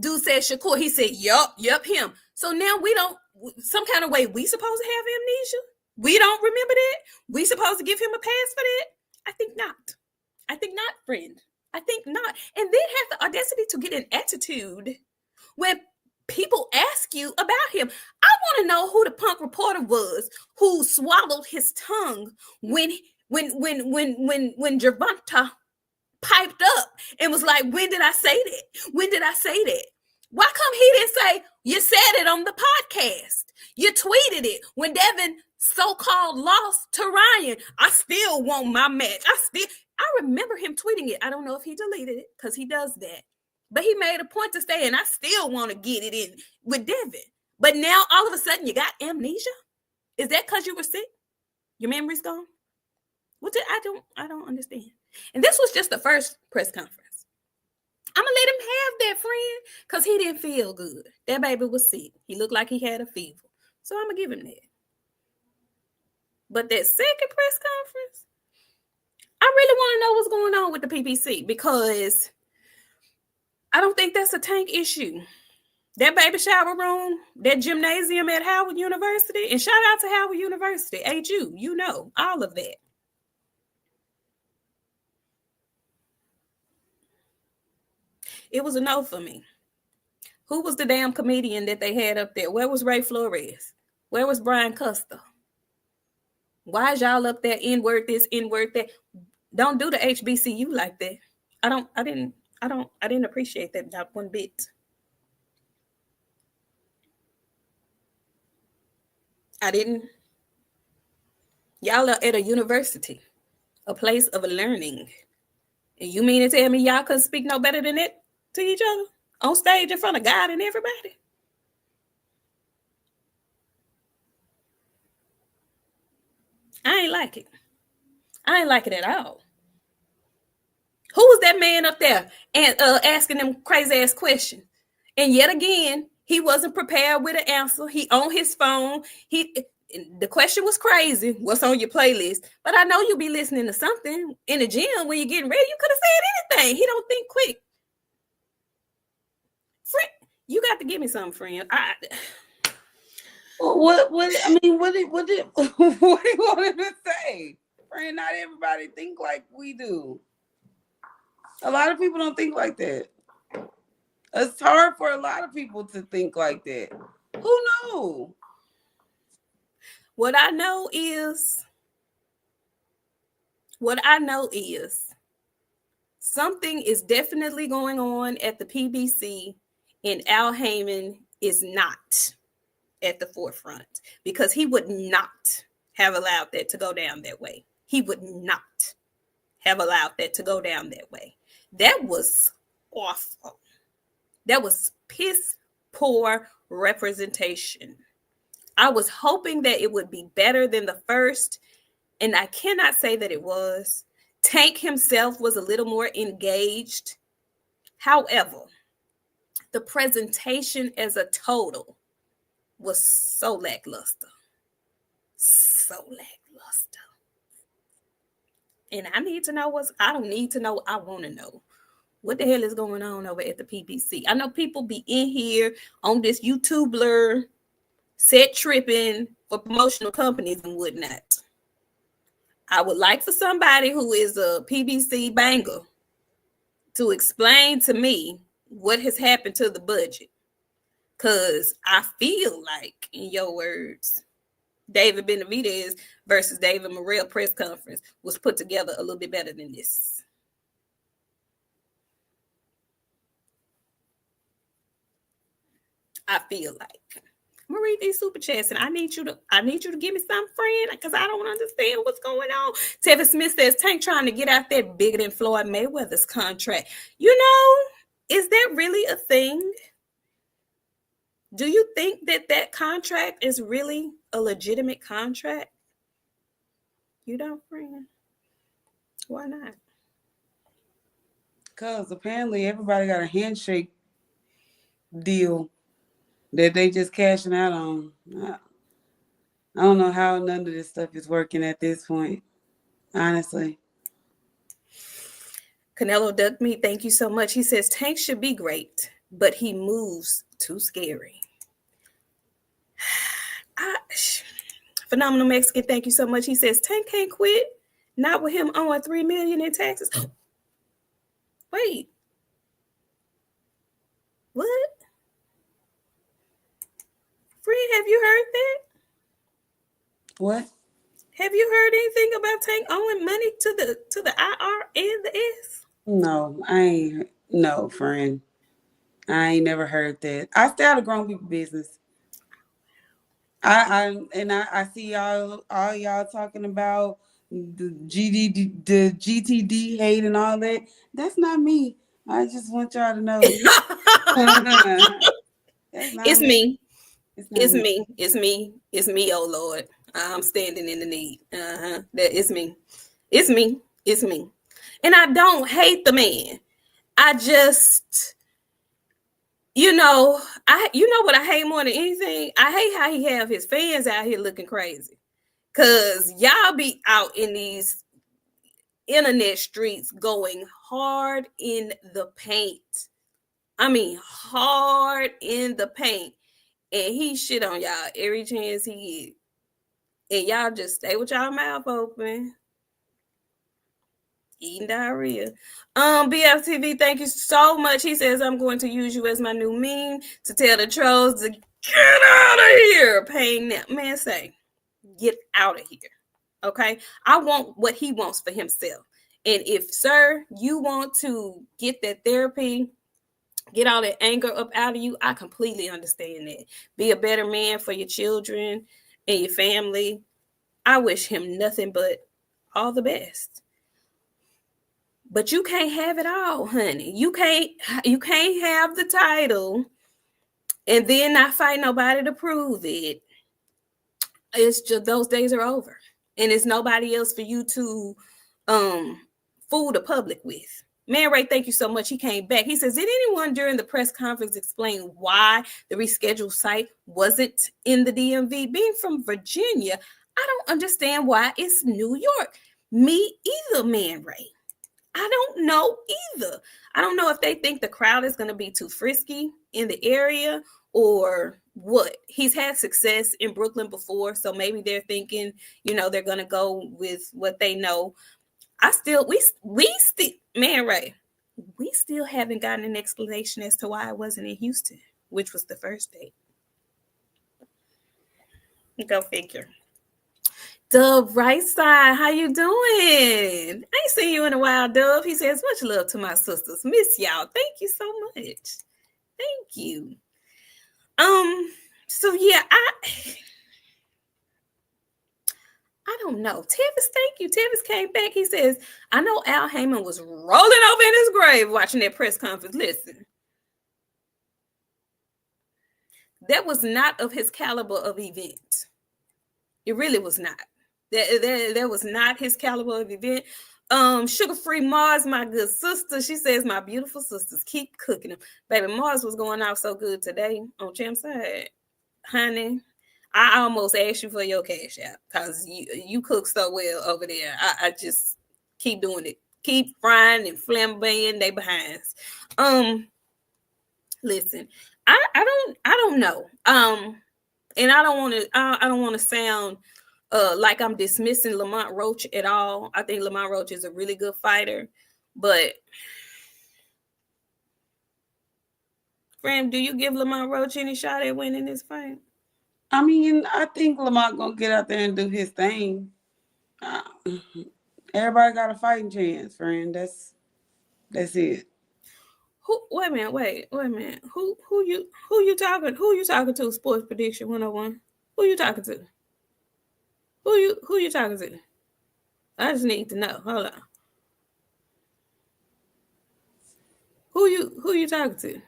dude said Shakur. He said, yup, him. So now we don't, some kind of way we supposed to have amnesia? We don't remember that? We supposed to give him a pass for that? I think not. I think not, friend. I think not. And then have the audacity to get an attitude when people ask you about him. I want to know who the punk reporter was who swallowed his tongue when Gervonta piped up and was like, when did I say that? When did I say that? Why come he didn't say, you said it on the podcast? You tweeted it when Devin so-called lost to Ryan. I still want my match. I remember him tweeting it. I don't know if he deleted it because he does that. But he made a point to say, and I still want to get it in with Devin. But now all of a sudden you got amnesia? Is that because you were sick? Your memory's gone? I don't understand. And this was just the first press conference. I'm going to let him have that, friend, because he didn't feel good. That baby was sick. He looked like he had a fever. So I'm going to give him that. But that second press conference, I really want to know what's going on with the PPC, because I don't think that's a Tank issue. That baby shower room, that gymnasium at Howard University, and shout out to Howard University, HU, you know, all of that. It was a no for me. Who was the damn comedian that they had up there? Where was Ray Flores? Where was Brian Custer? Why is y'all up there N-word this, N-word that? Don't do the HBCU like that. I didn't appreciate that not one bit. I didn't. Y'all are at a university, a place of learning. And you mean to tell me y'all couldn't speak no better than that to each other? On stage in front of God and everybody? I ain't like it. I ain't like it at all. Who was that man up there and asking them crazy ass questions? And yet again, he wasn't prepared with an answer. He on his phone. The question was crazy. What's on your playlist? But I know you'll be listening to something in the gym when you're getting ready. You could have said anything. He don't think quick. Friend, you got to give me something, friend. What I mean, what did what do you want him to say? Friend, not everybody think like we do. A lot of people don't think like that. It's hard for a lot of people to think like that. Who knows? What I know is something is definitely going on at the PBC, and Al Heyman is not at the forefront because he would not have allowed that to go down that way. He would not have allowed that to go down that way. That was awful. That was piss poor representation. I was hoping that it would be better than the first, and I cannot say that it was. Tank himself was a little more engaged. However, the presentation as a total was so lackluster. So lackluster. And I need to know I don't need to know, I want to know. What the hell is going on over at the PBC? I know people be in here on this YouTuber set tripping for promotional companies and whatnot. I would like for somebody who is a PBC banger to explain to me what has happened to the budget. Because I feel like, in your words, David Benavidez versus David Morrell press conference was put together a little bit better than this. I feel like. I'm gonna read these super chats, and I need you to give me some, friend, because I don't understand what's going on. Tevin Smith says Tank trying to get out that bigger than Floyd Mayweather's contract. You know, is that really a thing? Do you think that contract is really a legitimate contract? You don't, friend? Why not? Because apparently everybody got a handshake deal that they just cashing out on. I don't know how none of this stuff is working at this point, honestly. Canelo Duck Me, thank you so much. He says Tank should be great, but he moves too scary. Phenomenal Mexican, thank you so much. He says Tank can't quit, not with him owing $3 million in taxes. Wait, what? Friend, have you heard that? What? Have you heard anything about Tank owing money to the IR and the S? No, I ain't. No, friend. I ain't never heard that. I stay out of grown people business. I see all y'all talking about the GTD hate and all that. That's not me. I just want y'all to know. It's me. It's me. It's me. It's me, oh Lord. I'm standing in the need. That it's me. It's me. It's me. And I don't hate the man. I just, you know what I hate more than anything? I hate how he have his fans out here looking crazy. Cause y'all be out in these internet streets going hard in the paint. I mean, hard in the paint. And he shit on y'all every chance he get. And y'all just stay with y'all mouth open. Eating diarrhea. BFTV, thank you so much. He says, I'm going to use you as my new meme to tell the trolls to get out of here. Paying that man say, get out of here. Okay. I want what he wants for himself. And if, sir, you want to get that therapy, get all that anger up out of you, I completely understand that. Be a better man for your children and your family. I wish him nothing but all the best. But you can't have it all, honey. You can't have the title and then not fight nobody to prove it. It's just those days are over. And it's nobody else for you to fool the public with. Man Ray, thank you so much. He came back. He says, did anyone during the press conference explain why the rescheduled site wasn't in the DMV? Being from Virginia, I don't understand why it's New York. Me either, Man Ray. I don't know either. I don't know if they think the crowd is going to be too frisky in the area or what. He's had success in Brooklyn before, so maybe they're thinking, they're going to go with what they know. We still, Man Ray, we still haven't gotten an explanation as to why I wasn't in Houston, which was the first date. Go figure. Dub Right Side, how you doing? I ain't seen you in a while, Dub. He says, much love to my sisters. Miss y'all. Thank you so much. Thank you. So yeah, I don't know. Tevis, thank you. Tevis came back. He says, I know Al Heyman was rolling over in his grave watching that press conference. Listen, that was not of his caliber of event. It really was not. That was not his caliber of event. Sugar Free Mars, my good sister. She says, my beautiful sisters, keep cooking them. Baby, Mars was going out so good today on Champ's side. Honey, I almost asked you for your cash out because you cook so well over there. I just keep doing it. Keep frying and flambeing they behinds. Listen, I don't know. And I don't want to sound like I'm dismissing Lamont Roach at all. I think Lamont Roach is a really good fighter, but friend, do you give Lamont Roach any shot at winning this fight? I mean, I think Lamont gonna get out there and do his thing. Everybody got a fighting chance, friend. That's it. Wait a minute. Who you talking? Who you talking to? Sports Prediction 101. Who you talking to? Who you talking to? I just need to know. Hold on. Who you talking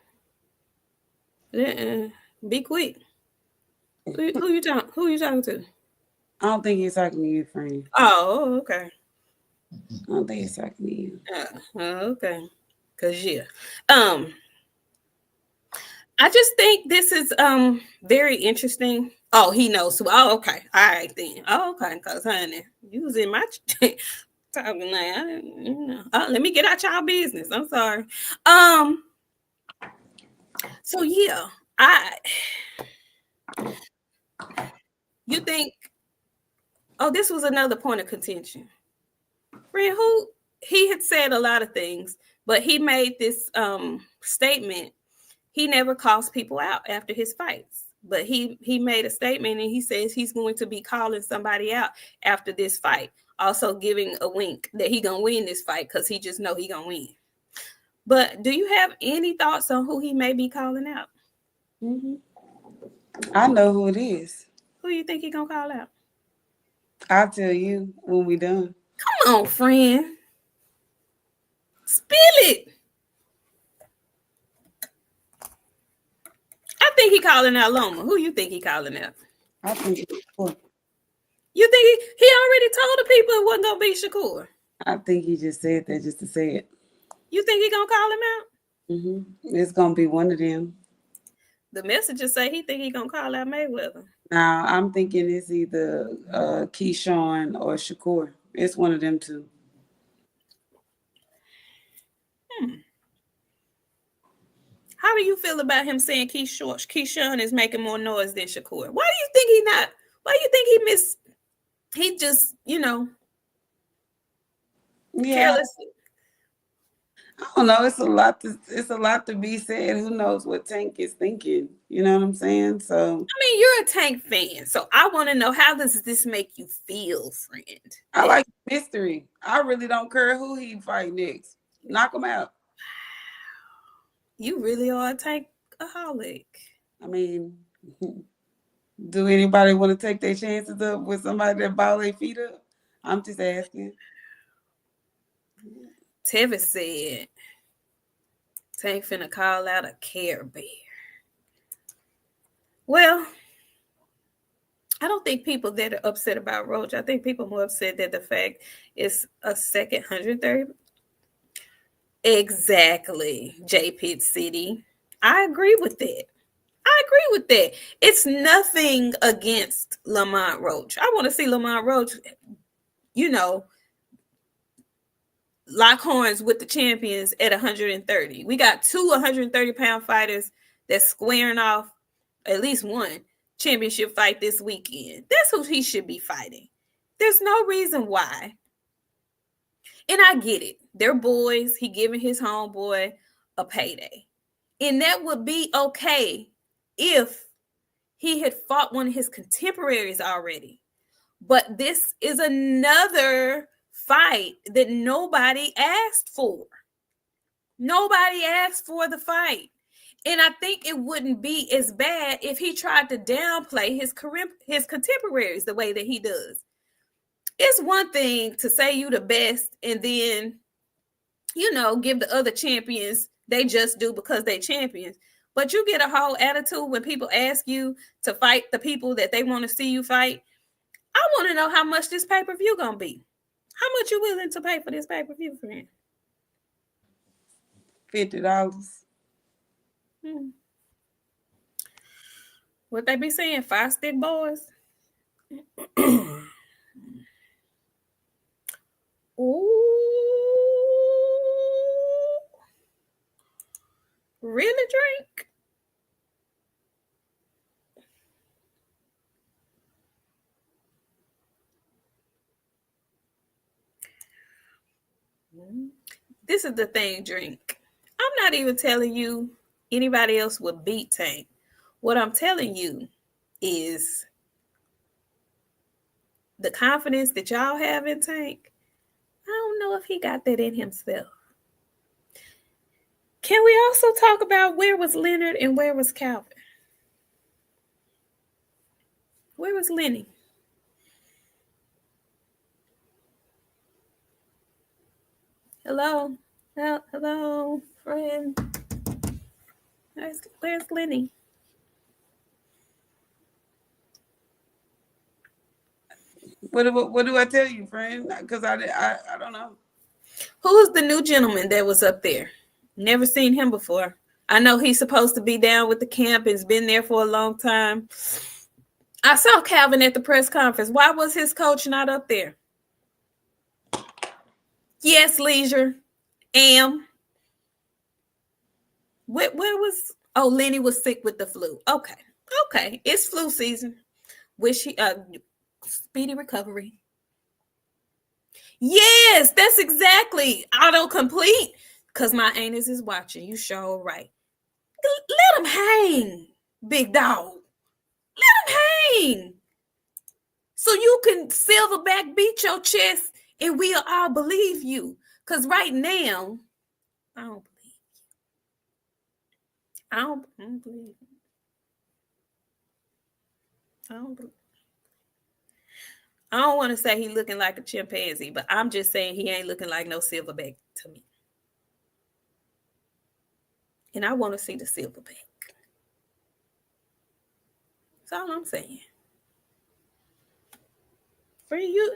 to? Be quick. Who you talking to? I don't think he's talking to you, friend. Oh, okay. I don't think he's talking to you. Okay. Cause yeah. I just think this is very interesting. Oh, he knows who. Oh, okay. All right then. Oh, okay. Cause honey, you was in my talking like let me get out y'all business. I'm sorry. So yeah, you think? Oh, this was another point of contention. Friend, who he had said a lot of things, but he made this statement. He never calls people out after his fights, but he made a statement and he says he's going to be calling somebody out after this fight, also giving a wink that he gonna win this fight because he just know he gonna win. But do you have any thoughts on who he may be calling out? Mm-hmm. I know who it is. Who you think he gonna call out? I'll tell you when we done. Come on, friend. Spill it. I think he calling out Loma. Who you think he calling out? I think you think he already told the people it wasn't gonna be Shakur? I think he just said that just to say it. You think he gonna call him out? Mm-hmm. It's gonna be one of them. The messages say he think he gonna call out Mayweather. Now I'm thinking it's either Keyshawn or Shakur. It's one of them two. How do you feel about him saying Keyshawn is making more noise than Shakur? Why do you think he not? Why do you think he missed? He just, Yeah. careless. I don't know. It's a lot to be said. Who knows what Tank is thinking? You know what I'm saying? So I mean, you're a Tank fan, so I want to know, how does this make you feel, friend? I like mystery. I really don't care who he fight next. Knock him out. You really are a Tankaholic. I mean, do anybody want to take their chances up with somebody that ball their feet up? I'm just asking. Tevin said Tank finna call out a Care Bear. Well, I don't think people that are upset about Roach. I think people more upset that the fact it's a second 130. Exactly, J Pit City. I agree with that. I agree with that. It's nothing against Lamont Roach. I want to see Lamont Roach, you know, lock horns with the champions at 130. We got two 130-pound fighters that's squaring off at least one championship fight this weekend. That's who he should be fighting. There's no reason why. And I get it. They're boys. He giving his homeboy a payday. And that would be okay if he had fought one of his contemporaries already. But this is another fight that nobody asked for. Nobody asked for the fight. And I think it wouldn't be as bad if he tried to downplay his contemporaries the way that he does. It's one thing to say you the best and then, give the other champions, they just do because they champions. But you get a whole attitude when people ask you to fight the people that they want to see you fight. I want to know how much this pay-per-view gonna be. How much you willing to pay for this pay-per-view, friend? $50. What they be saying, 5-stick boys? Ooh. Really, Drink? This is the thing, Drink. I'm not even telling you anybody else would beat Tank. What I'm telling you is the confidence that y'all have in Tank. I don't know if he got that in himself. Can we also talk about where was Leonard and where was Calvin? Where was Lenny? Hello? Hello, friend. Where's Lenny? What do I tell you, friend? Because I don't know. Who's the new gentleman that was up there? Never seen him before. I know he's supposed to be down with the camp and has been there for a long time. I saw Calvin at the press conference. Why was his coach not up there? Yes, Leisure. Where was... Oh, Lenny was sick with the flu. Okay. It's flu season. Wish he speedy recovery. Yes, that's exactly autocomplete. Cause my anus is watching. You sure right. Let him hang, big dog. Let him hang. So you can silverback beat your chest and we'll all believe you. Cause right now, I don't believe you. I don't believe you. I don't want to say he looking like a chimpanzee, but I'm just saying he ain't looking like no silverback to me. And I want to see the silverback. That's all I'm saying. Free, you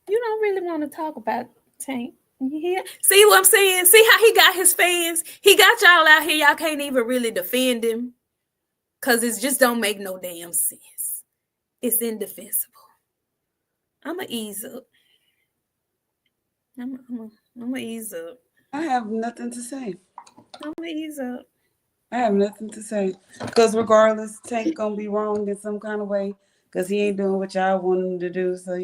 don't really want to talk about Tank. Yeah. See what I'm saying? See how he got his fans? He got y'all out here. Y'all can't even really defend him. Because it just don't make no damn sense. It's indefensible. I'm going to ease up. I'm going to ease up. I have nothing to say. I'm going to ease up. I have nothing to say. Because regardless, Tank going to be wrong in some kind of way. Because he ain't doing what y'all want him to do. So,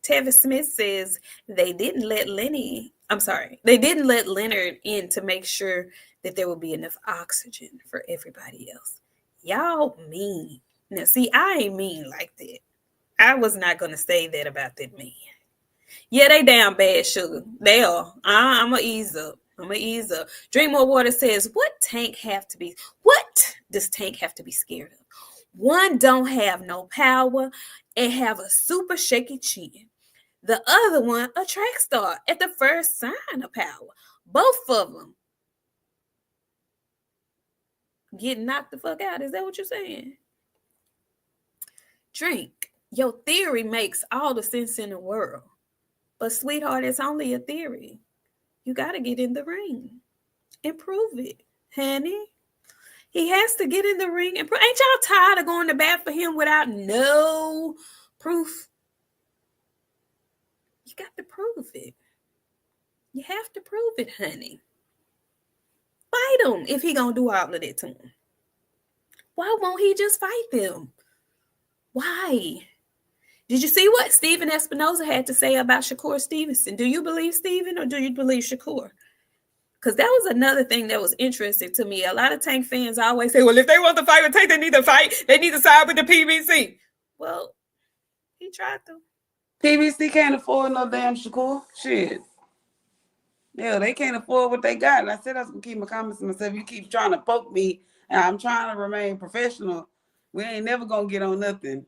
Tevin Smith says they didn't let they didn't let Leonard in to make sure that there would be enough oxygen for everybody else. Y'all mean. Now, see, I ain't mean like that. I was not going to say that about that man. Yeah, they down bad, sugar. They are. I'm going to ease up. Drink More Water says, what does Tank have to be scared of? One don't have no power and have a super shaky chin. The other one, a track star at the first sign of power. Both of them get knocked the fuck out. Is that what you're saying? Drink. Your theory makes all the sense in the world. But sweetheart, it's only a theory. You got to get in the ring and prove it, honey. He has to get in the ring and prove. Ain't y'all tired of going to bat for him without no proof? You got to prove it. You have to prove it, honey. Fight him if he gonna do all of that to him. Why won't he just fight them? Why? Did you see what Stephen Espinoza had to say about Shakur Stevenson? Do you believe Stephen or do you believe Shakur? Because that was another thing that was interesting to me. A lot of Tank fans always say, well, if they want to fight with Tank, they need to fight. They need to side with the PBC. Well, he tried to. PBC can't afford no damn Shakur. Shit. Yeah, they can't afford what they got. And I said I was going to keep my comments to myself. You keep trying to poke me, and I'm trying to remain professional. We ain't never going to get on nothing.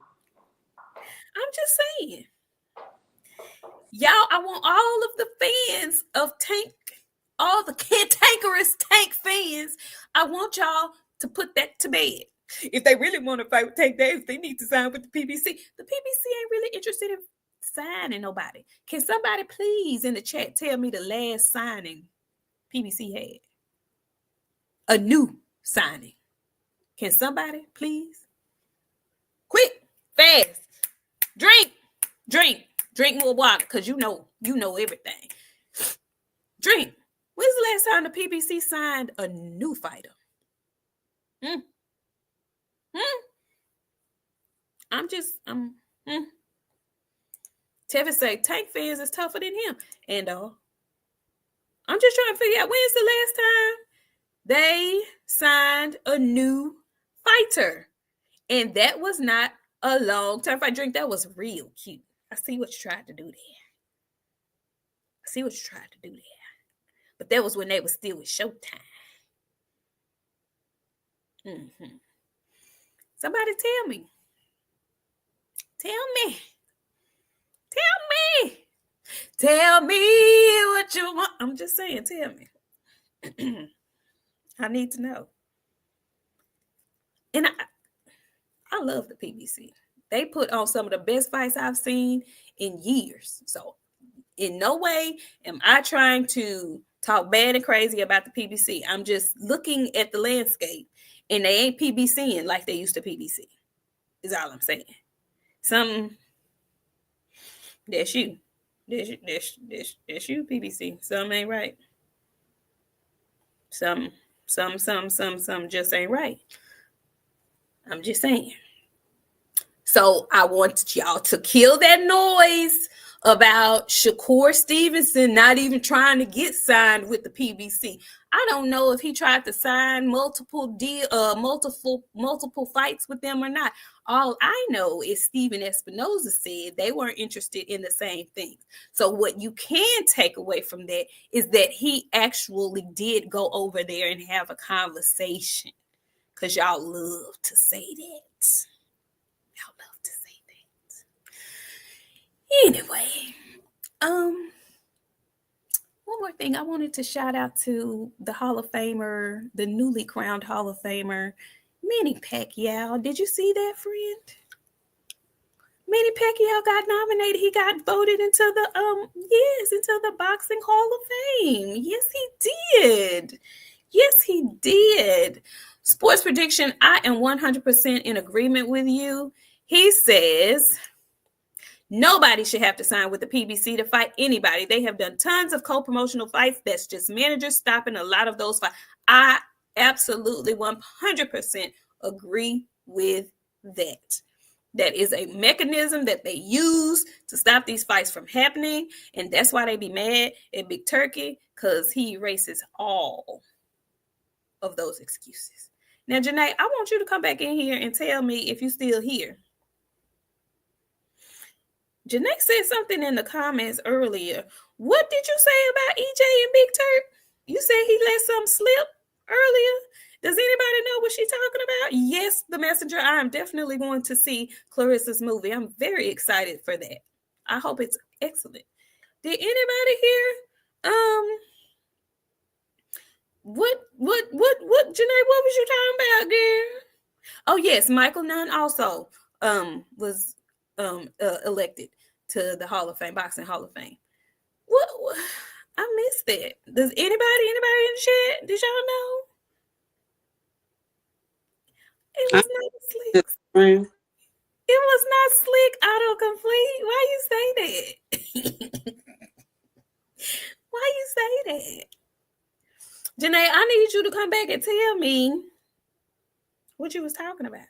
I'm just saying. Y'all, I want all of the fans of Tank, all the cantankerous Tank fans, I want y'all to put that to bed. If they really want to fight with Tank Davis, they need to sign with the PBC. The PBC ain't really interested in signing nobody. Can somebody please in the chat tell me the last signing PBC had? A new signing. Can somebody please? Quick, fast. Drink more water, because you know everything. Drink. When's the last time the PBC signed a new fighter? Tevin say Tank fans is tougher than him. And I'm just trying to figure out when's the last time they signed a new fighter. And that was not a long-term fight. Drink, that was real cute. I see what you tried to do there. But that was when they were still with Showtime. Somebody tell me. Tell me what you want. I'm just saying, tell me. I need to know. And I love the PBC. They put on some of the best fights I've seen in years. So in no way am I trying to talk bad and crazy about the PBC. I'm just looking at the landscape, and they ain't PBCing like they used to PBC. Is all I'm saying. That's you, PBC. Some ain't right. Some just ain't right. I'm just saying. So I want y'all to kill that noise about Shakur Stevenson not even trying to get signed with the PBC. I don't know if he tried to sign multiple fights with them or not. All I know is Stephen Espinoza said they weren't interested in the same things. So what you can take away from that is that he actually did go over there and have a conversation, because y'all love to say that. Anyway, one more thing. I wanted to shout out to the Hall of Famer, the newly crowned Hall of Famer, Manny Pacquiao. Did you see that, friend? Manny Pacquiao got nominated. He got voted into the Boxing Hall of Fame. Yes, he did. Sports prediction, I am 100% in agreement with you. He says nobody should have to sign with the PBC to fight anybody. They have done tons of co-promotional fights. That's just managers stopping a lot of those fights. I absolutely 100% agree with that. That is a mechanism that they use to stop these fights from happening. And that's why they be mad at Big Turkey, because he erases all of those excuses. Now, Janae, I want you to come back in here and tell me if you're still here. Janae said something in the comments earlier. What did you say about EJ and Big Turk? You said he let something slip earlier. Does anybody know what she's talking about? Yes, the messenger. I am definitely going to see Clarissa's movie. I'm very excited for that. I hope it's excellent. Did anybody hear? What, Janae? What was you talking about, girl? Oh yes, Michael Nunn also was elected to the Hall of Fame, Boxing Hall of Fame. What? I missed that. Does anybody in the chat? Did y'all know? It was not slick. It was not slick autocomplete. Why you say that? Why you say that? Janae, I need you to come back and tell me what you was talking about.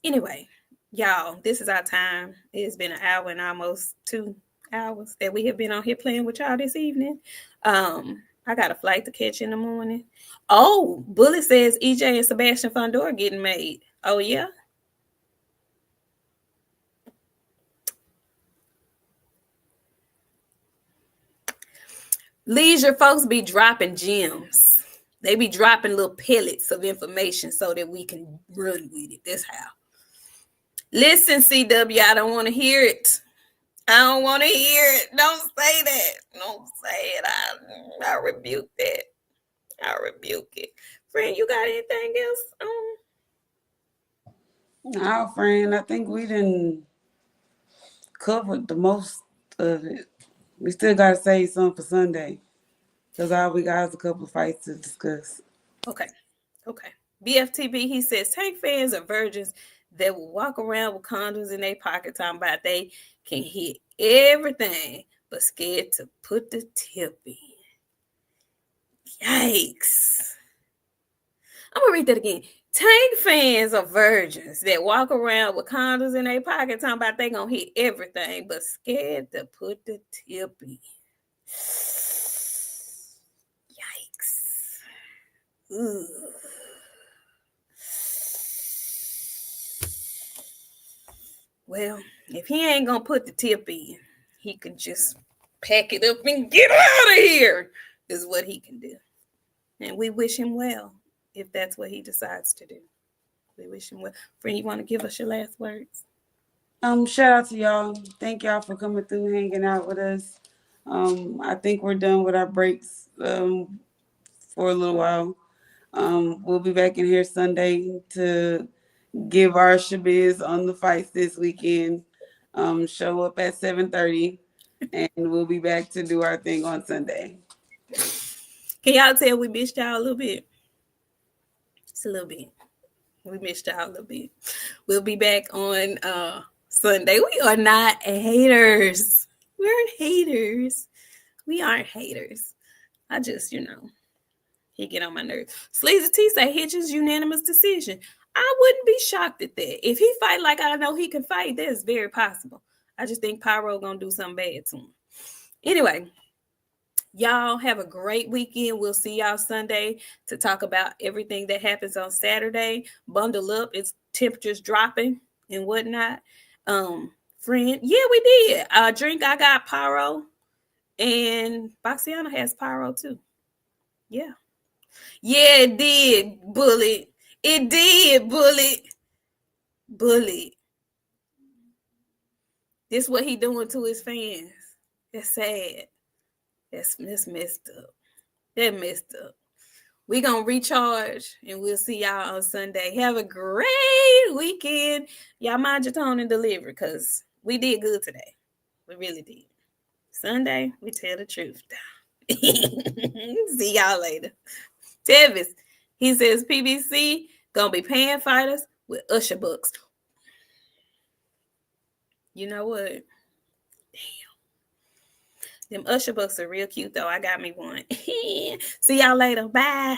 Anyway, y'all, this is our time. It's been an hour and almost 2 hours that we have been on here playing with y'all this evening. I got a flight to catch in the morning. Oh, Bullet says EJ and Sebastian Fondor getting made. Oh, yeah? Leisure folks be dropping gems. They be dropping little pellets of information so that we can run with it. That's how. Listen, CW, I don't want to hear it. I don't want to hear it. Don't say that. Don't say it. I rebuke that. I rebuke it. Friend, you got anything else? No, friend. I think we didn't cover the most of it. We still got to save some for Sunday, because all we got is a couple of fights to discuss. Okay. BFTB, he says, Tank fans are virgins that will walk around with condoms in their pocket talking about they can hit everything but scared to put the tip in. Yikes. I'm going to read that again. Tank fans are virgins that walk around with condoms in their pocket talking about they going to hit everything but scared to put the tip in. Yikes. Ugh. Well, if he ain't gonna put the tip in, he can just pack it up and get out of here, is what he can do. And we wish him well if that's what he decides to do. We wish him well. Friend, you want to give us your last words? Shout out to y'all. Thank y'all for coming through, hanging out with us. I think we're done with our breaks for a little while. We'll be back in here Sunday to give our shabiz on the fights this weekend. Show up at 7:30, and we'll be back to do our thing on Sunday. Can y'all tell we missed y'all a little bit? Just a little bit. We missed y'all a little bit. We'll be back on Sunday. We are not haters. We aren't haters. We aren't haters. I just, he get on my nerves. Sleazy T say Hitchens unanimous decision. I wouldn't be shocked at that. If he fight like I know he can fight, that is very possible. I just think Paro gonna do something bad to him. Anyway, y'all have a great weekend. We'll see y'all Sunday to talk about everything that happens on Saturday. Bundle up. It's temperatures dropping and whatnot. Friend, yeah, we did. Drink, I got Paro. And BOXIANA has Paro too. Yeah. Yeah, it did, Bullet. It did, Bullet. This what he doing to his fans. That's sad. That's messed up. That messed up. We gonna recharge and we'll see y'all on Sunday. Have a great weekend. Y'all mind your tone and delivery, because we did good today. We really did. Sunday, we tell the truth. See y'all later. Tevis, he says PBC gonna be paying fighters with usher books. You know what? Damn. Them usher books are real cute though. I got me one. See y'all later. Bye.